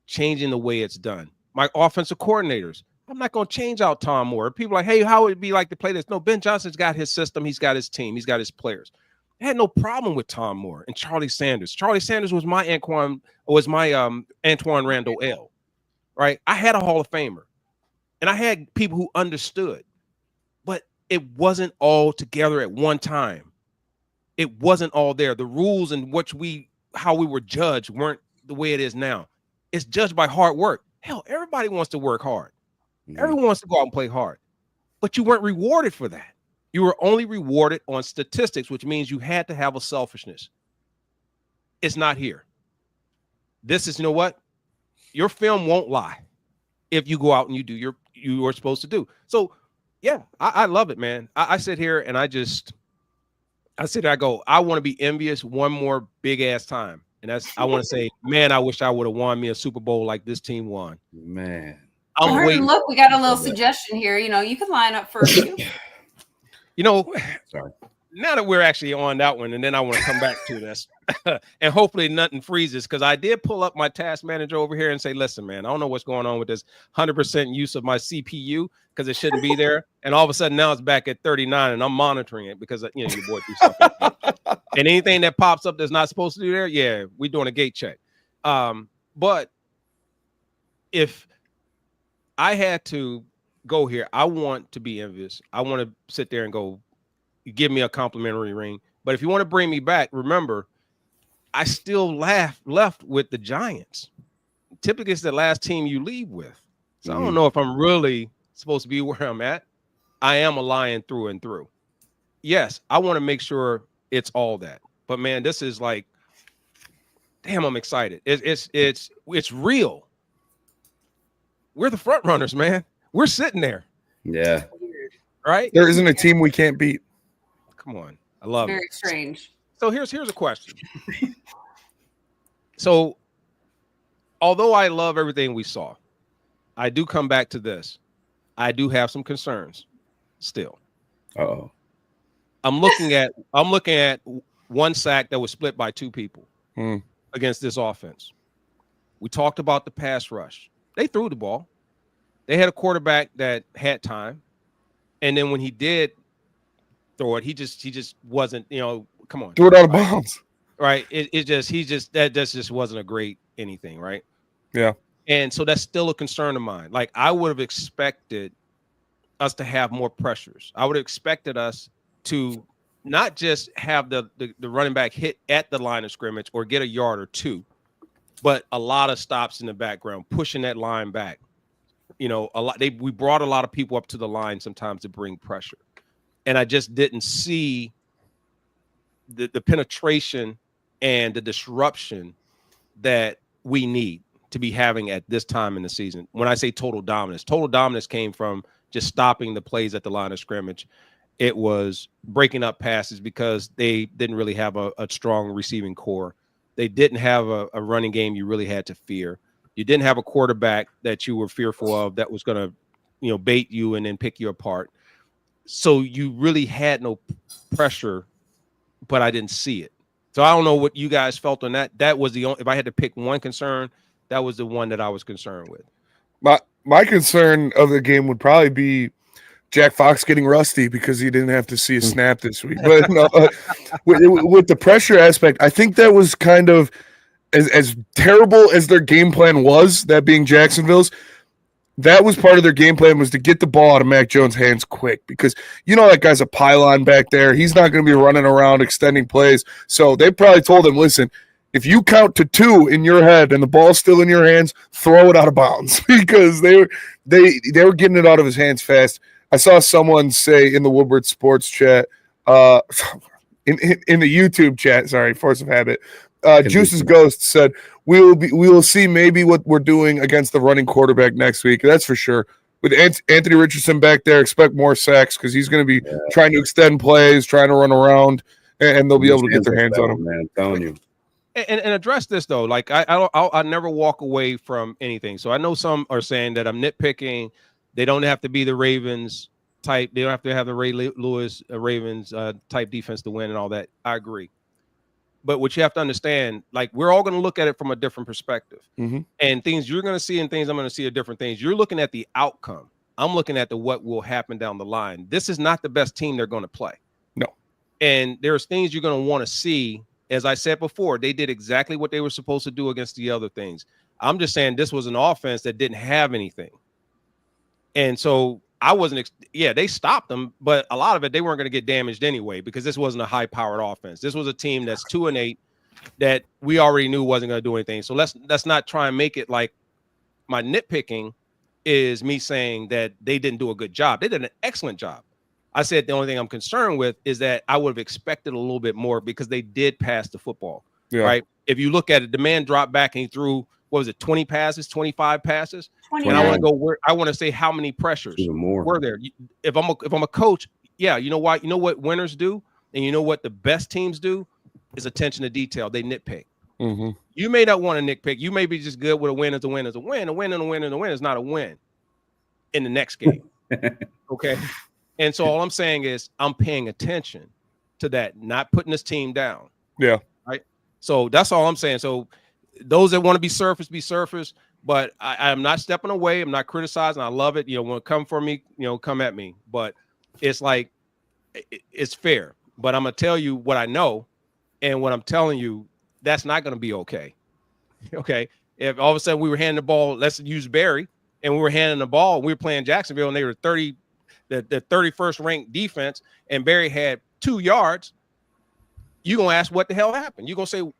Changing the way it's done. My offensive coordinators. I'm not going to change out Tom Moore. People are like, hey, how would it be like to play this? No, Ben Johnson's got his system. He's got his team. He's got his players. I had no problem with Tom Moore and Charlie Sanders. Charlie Sanders was my Antoine Randall L. Right? I had a Hall of Famer. And I had people who understood. But it wasn't all together at one time. It wasn't all there. The rules and how we were judged weren't the way it is now. It's judged by hard work. Hell, everybody wants to work hard. Mm-hmm. Everyone wants to go out and play hard. But you weren't rewarded for that. You were only rewarded on statistics, which means you had to have a selfishness. It's not here. This is, you know what? Your film won't lie if you go out and you do you are supposed to do. So, yeah, I love it, man. I sit here and I go, I want to be envious one more big ass time. And I want to say, man, I wish I would have won me a Super Bowl like this team won. Man. I'm waiting. Look, we got a little suggestion here. You can line up for a few. Sorry. Now that we're actually on that one, and then I want to come back to this, and hopefully nothing freezes, because I did pull up my task manager over here and say, listen, man, I don't know what's going on with this 100% use of my CPU, because it shouldn't be there. And all of a sudden now it's back at 39, and I'm monitoring it because, your boy do something. And anything that pops up that's not supposed to do there, yeah, we're doing a gate check. But if I had to go here, I want to be envious. I want to sit there and go, give me a complimentary ring. But if you want to bring me back, remember, I still left with the Giants. Typically, it's the last team you leave with. So I don't know if I'm really supposed to be where I'm at. I am a Lion through and through. Yes, I want to make sure it's all that. But man, this is like, damn, I'm excited. It's real. We're the front runners, man. We're sitting there. Yeah. Right? There isn't a team we can't beat. Come on. I love Very it. strange. So here's a question. So, although I love everything we saw, I do come back to this. I do have some concerns still. Uh-oh. I'm looking at one sack that was split by two people against this offense. We talked about the pass rush. They threw the ball. They had a quarterback that had time. And then when he did throw it, he just wasn't, come on. Threw it out of bounds. Right. That just wasn't a great anything, right? Yeah. And so that's still a concern of mine. Like, I would have expected us to have more pressures. I would have expected us to not just have the running back hit at the line of scrimmage or get a yard or two, but a lot of stops in the background, pushing that line back. We brought a lot of people up to the line sometimes to bring pressure. And I just didn't see the penetration and the disruption that we need to be having at this time in the season. When I say total dominance came from just stopping the plays at the line of scrimmage. It was breaking up passes because they didn't really have a strong receiving core. They didn't have a running game you really had to fear. You didn't have a quarterback that you were fearful of that was going to, bait you and then pick you apart. So you really had no pressure, but I didn't see it. So I don't know what you guys felt on that. That was the only, if I had to pick one concern, that was the one that I was concerned with. My concern of the game would probably be Jack Fox getting rusty because he didn't have to see a snap this week. But with the pressure aspect, I think that was kind of as terrible as their game plan was, that being Jacksonville's. That was part of their game plan, was to get the ball out of Mac Jones' hands quick, because that guy's a pylon back there. He's not going to be running around extending plays. So they probably told him, listen, if you count to 2 in your head and the ball's still in your hands, throw it out of bounds, because they were getting it out of his hands fast. I saw someone say in the Woodward Sports chat, in the YouTube chat, sorry, Force of Habit, Juice's Ghost said, we will see maybe what we're doing against the running quarterback next week. That's for sure. With Anthony Richardson back there, expect more sacks because he's going to be trying to extend plays, trying to run around, and they'll be able to get their hands on him. Man, I'm telling you. And address this though, like I never walk away from anything. So I know some are saying that I'm nitpicking. They don't have to be the Ravens type. They don't have to have the Ray Lewis Ravens type defense to win and all that. I agree. But what you have to understand, like, we're all going to look at it from a different perspective. Mm-hmm. And things you're going to see and things I'm going to see are different things. You're looking at the outcome. I'm looking at what will happen down the line. This is not the best team they're going to play. No. And there's things you're going to want to see. As I said before, they did exactly what they were supposed to do against the other things. I'm just saying this was an offense that didn't have anything. And so I wasn't, they stopped them, but a lot of it, they weren't going to get damaged anyway, because this wasn't a high-powered offense. This was a team that's 2-8 that we already knew wasn't going to do anything. So let's not try and make it like my nitpicking is me saying that they didn't do a good job. They did an excellent job. I said the only thing I'm concerned with is that I would have expected a little bit more because they did pass the football, right? If you look at it, the man dropped back and he threw, 20 passes, 25 passes? 29. And I want to go where I want to say how many pressures were there. If I'm a coach, you know what? You know what winners do, and you know what the best teams do is attention to detail. They nitpick. Mm-hmm. You may not want to nitpick. You may be just good with a win is a win is a win. A win and a win and a win is not a win in the next game. Okay. And so all I'm saying is I'm paying attention to that, not putting this team down. Yeah. Right. So that's all I'm saying. So those that want to be surface, but I'm not stepping away. I'm not criticizing. I love it. When it come for me, come at me. But it's like, it's fair. But I'm going to tell you what I know. And what I'm telling you, that's not going to be okay. Okay. If all of a sudden we were handing the ball, let's use Barry, and we were handing the ball, we were playing Jacksonville, and they were the 31st ranked defense, and Barry had 2 yards, you're going to ask what the hell happened. You're going to say,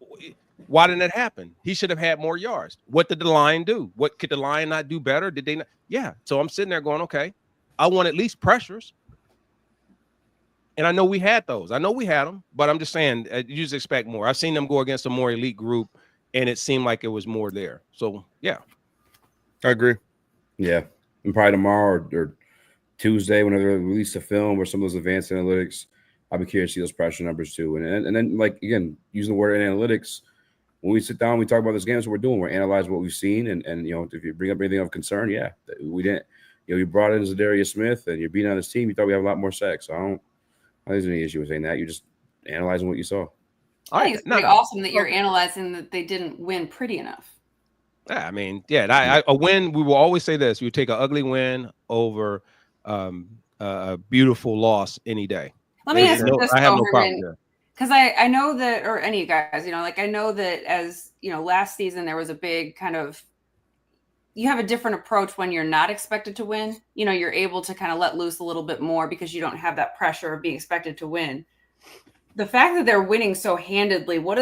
why didn't it happen? He should have had more yards. What did the line do? What could the line not do better? Did they not? Yeah. So I'm sitting there going, okay, I want at least pressures. And I know we had those. I know we had them, but I'm just saying, you just expect more. I've seen them go against a more elite group, and it seemed like it was more there. So, yeah. I agree. Yeah. And probably tomorrow or Tuesday, whenever they release the film or some of those advanced analytics, I'll be curious to see those pressure numbers too. And then like again, using the word analytics, when we sit down, we talk about this game. That's what we're doing. We're analyzing what we've seen, and if you bring up anything of concern, yeah, we didn't. You brought in Za'Darius Smith, and you're beating on this team. You thought we have a lot more sacks. So I don't think there's any issue with saying that. You're just analyzing what you saw. I think it's pretty awesome that you're analyzing that they didn't win pretty enough. Yeah, I mean, a win. We will always say this: we take an ugly win over a beautiful loss any day. Let me ask you this, I have no problem there. Because I know that, or any of you guys, I know that as last season there was a big kind of, you have a different approach when you're not expected to win. You're able to kind of let loose a little bit more because you don't have that pressure of being expected to win. The fact that they're winning so handedly, what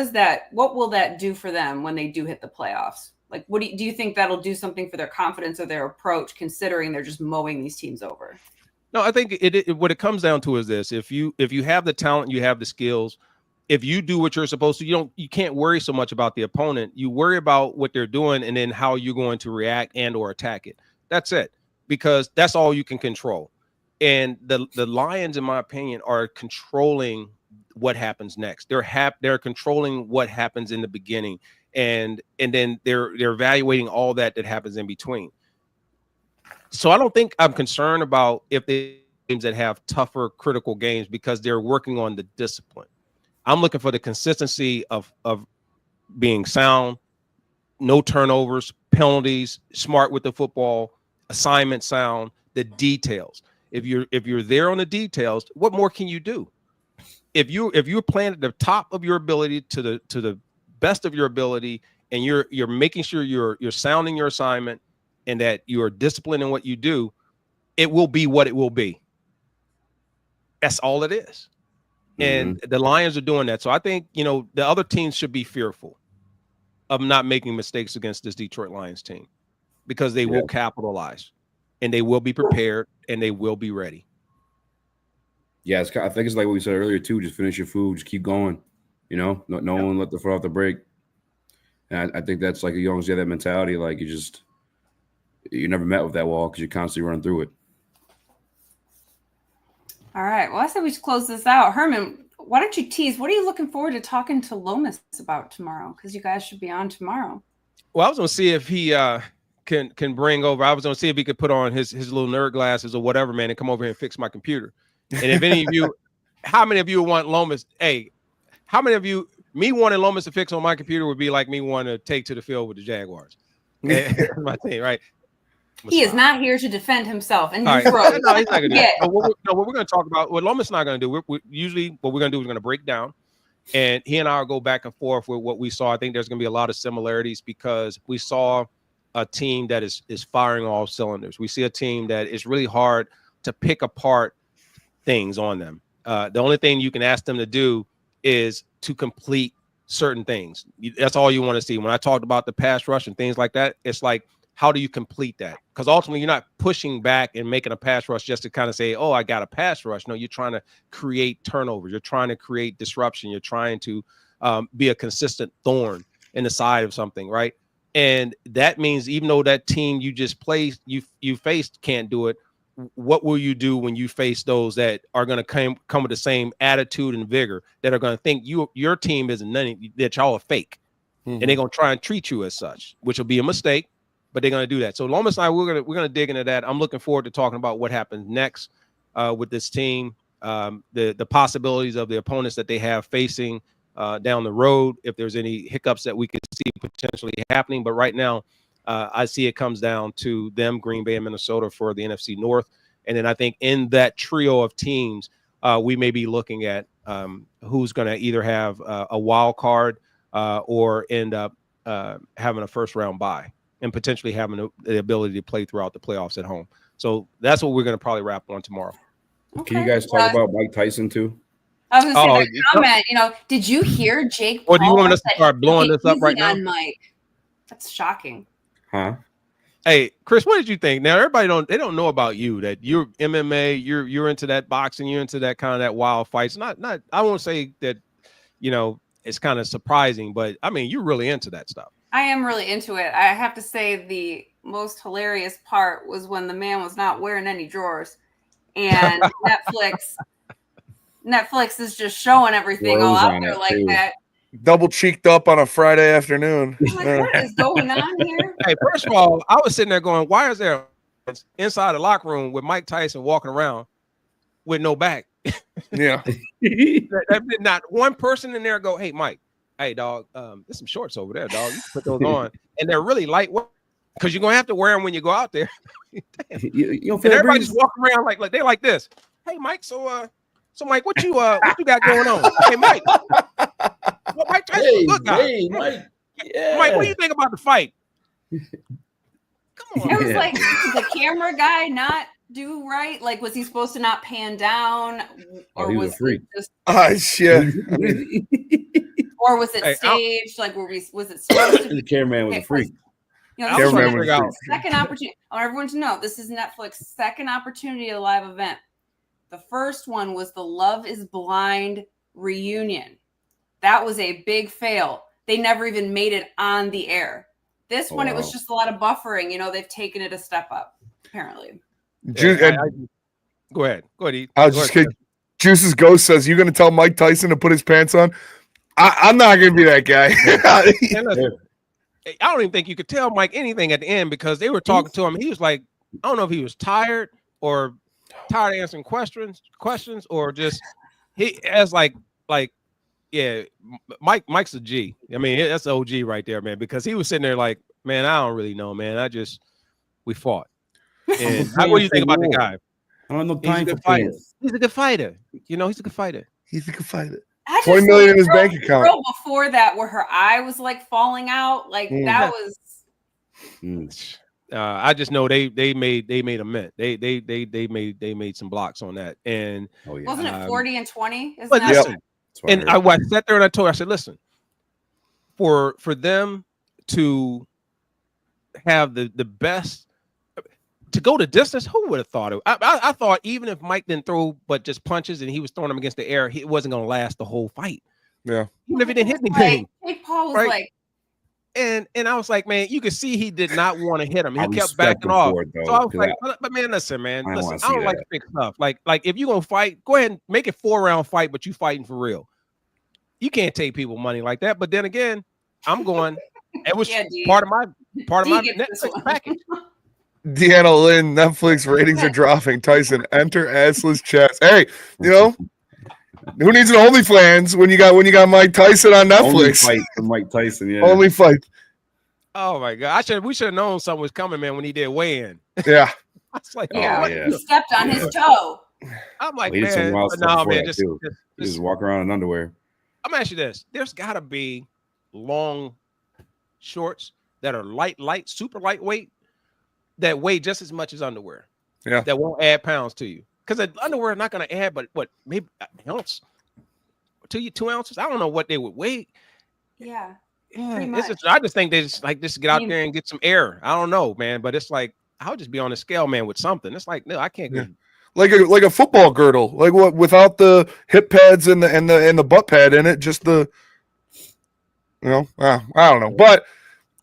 will that do for them when they do hit the playoffs? Like, do you think that'll do something for their confidence or their approach, considering they're just mowing these teams over? No, I think what it comes down to is this: if you have the talent, you have the skills. If you do what you're supposed to, you can't worry so much about the opponent. You worry about what they're doing and then how you're going to react and or attack it. That's it, because that's all you can control. And the Lions, in my opinion, are controlling what happens next. They're controlling what happens in the beginning, and then they're evaluating all that happens in between. So I don't think I'm concerned about if the teams that have tougher critical games, because they're working on the discipline. I'm looking for the consistency of being sound, no turnovers, penalties, smart with the football, assignment sound, the details. If you're there on the details, what more can you do? If you're playing at the top of your ability to the best of your ability, and you're making sure you're sounding your assignment, and that you are disciplined in what you do, it will be what it will be. That's all it is. And the Lions are doing that. So I think, the other teams should be fearful of not making mistakes against this Detroit Lions team, because they will capitalize, and they will be prepared, and they will be ready. Yeah, I think it's like what we said earlier too. Just finish your food, just keep going. No one let the foot off the brake. And I think that's like, as long as you have that mentality, like you're never met with that wall because you're constantly running through it. All right. Well, I said we should close this out. Herman, why don't you tease? What are you looking forward to talking to Lomas about tomorrow? Because you guys should be on tomorrow. Well, I was going to see if he can bring over. I was going to see if he could put on his little nerd glasses or whatever, man, and come over here and fix my computer. And if any of you, how many of you want Lomas? Hey, how many of you, me wanting Lomas to fix on my computer would be like me wanting to take to the field with the Jaguars. My team, right? He is not here to defend himself. And no, he's not going to do that. What we're going to talk about, what Lomas not going to do, we're usually what we're going to do is we're going to break down, and he and I will go back and forth with what we saw. I think there's going to be a lot of similarities, because we saw a team that is firing all cylinders. We see a team that is really hard to pick apart things on them. The only thing you can ask them to do is to complete certain things. That's all you want to see. When I talked about the pass rush and things like that, it's like, how do you complete that? Because ultimately, you're not pushing back and making a pass rush just to kind of say, oh, I got a pass rush. No, you're trying to create turnovers. You're trying to create disruption. You're trying to be a consistent thorn in the side of something, right? And that means even though that team you just played, you faced can't do it, what will you do when you face those that are going to come with the same attitude and vigor, that are going to think your team isn't nothing, that y'all are fake, and they're going to try and treat you as such, which will be a mistake. But they're going to do that. So Lomas and I, we're going to dig into that. I'm looking forward to talking about what happens next with this team, the possibilities of the opponents that they have facing down the road, if there's any hiccups that we could see potentially happening. But right now, I see it comes down to them, Green Bay and Minnesota, for the NFC North. And then I think in that trio of teams, we may be looking at who's going to either have a wild card or end up having a first-round bye, and potentially having the ability to play throughout the playoffs at home. So that's what we're going to probably wrap on tomorrow. Okay. Can you guys talk about Mike Tyson too? I was going to say that comment, did you hear Jake Paul? Or do you want us to start blowing this up right now? On Mike. That's shocking. Huh? Hey, Chris, what did you think? Now, everybody don't know about you, that you're MMA, you're into that boxing, you're into that kind of that wild fights. Not I won't say that, it's kind of surprising, but I mean, you're really into that stuff. I am really into it. I have to say the most hilarious part was when the man was not wearing any drawers, and Netflix Netflix is just showing everything all Rose out on there it, like too. that. Double cheeked up on a Friday afternoon. I'm like, what is going on here? Hey, first of all, I was sitting there going, why is there inside the locker room with Mike Tyson walking around with no back? Yeah. Not one person in there go, hey, Mike, hey, dog, there's some shorts over there, dog. You can put those on. And they're really lightweight because you're going to have to wear them when you go out there. You don't And feel everybody breeze? just walking around like they're like this. Hey, Mike, so Mike, what you got going on? Hey, Mike. Well, Mike Tyson, Hey, good guy. hey, Mike. Yeah. Mike, what do you think about the fight? Come on. It was Yeah. like, did the camera guy not do right? Like, was he supposed to not pan down, Oh, or he was was a freak. it just, Shit. or was it Hey, staged? Like, was it supposed to be? The cameraman was a freak. You know, I this was is trying to Cameraman figure was out. second opportunity. I want everyone to know this is Netflix's second opportunity at a live event. The first one was the Love is Blind reunion. That was a big fail. They never even made it on the air. This one, it was wow. just a lot of buffering. You know, they've taken it a step up, apparently. Ju- Yeah, and go ahead. Go ahead. I was Go just ahead. kidding. Juice's Ghost says, you going to tell Mike Tyson to put his pants on? I'm not going to be that guy. And listen, I don't even think you could tell Mike anything at the end because they were talking to him. He was like, I don't know if he was tired or tired of answering questions or just he as like yeah, Mike's a G. I mean, that's OG right there, man, because he was sitting there like, man, I don't really know, man. We fought. And what do you think about the guy? I don't have no He's a time for good fighter. pants. He's a good fighter. You know, he's a good fighter. He's a good fighter. I just 20 million in his the girl- bank account. the girl before that, where her eye was like falling out, like that was. Mm. I just know they made a mint. They made some blocks on that. And Oh yeah. Wasn't it 40 and 20? Isn't but that listen, That's what I and heard. I sat there and I told her, I said, listen, for them to have the best to go the distance, who would have thought it? I thought even if Mike didn't throw but just punches and he was throwing them against the air, it wasn't going to last the whole fight. Yeah. Even if he didn't hit anything. Jake Paul was Right. like, And I was like, man, you could see he did not want to hit him. He I kept respect backing him off. for it, though, So I was 'cause like, but man, listen, man, I don't wanna I don't see like that. fake stuff. Like if you're gonna fight, go ahead and make it 4-round fight, but you fighting for real. You can't take people money like that. But then again, I'm going. It was Yeah, D. part of my D gets this Netflix one. package. Deanna Lynn, Netflix ratings are dropping. Tyson, enter assless chest. Hey, you know, who needs an OnlyFans when you got Mike Tyson on Only Netflix? fight for Mike Tyson. Yeah. Only fight. Oh my god, we should have known something was coming, man, when he did weigh in. Yeah. I was like, yeah, what? yeah. he stepped on Yeah. his toe. I'm like, He did some man, wild but stuff no, before man, that, too. He just walk around in underwear. I'm gonna ask you this: there's got to be long shorts that are light, super lightweight that weigh just as much as underwear. Yeah. That won't add pounds to you because the underwear is not going to add, but what maybe an ounce to you, 2 ounces. I don't know what they would weigh. Yeah. Yeah, Pretty it's much. I just think they just get out I mean- there and get some air. I don't know, man, but it's like I'll just be on the scale, man, with something. It's like no, I can't go. Yeah. Like a football girdle, like what without the hip pads and the butt pad in it, just the I don't know, but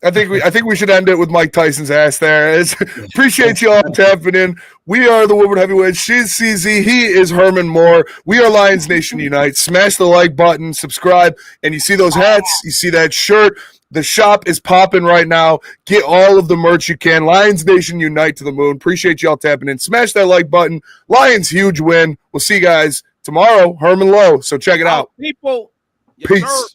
I think we should end it with Mike Tyson's ass there. Appreciate you all tapping in. We are the Woodward Heavyweights. She's CZ. He is Herman Moore. We are Lions Nation Unite. Smash the like button, subscribe, and you see those hats, you see that shirt. The shop is popping right now. Get all of the merch you can. Lions Nation Unite to the moon. Appreciate y'all tapping in. Smash that like button. Lions huge win. We'll see you guys tomorrow. Herman Lowe. So check it out. People, yes, Peace. sir.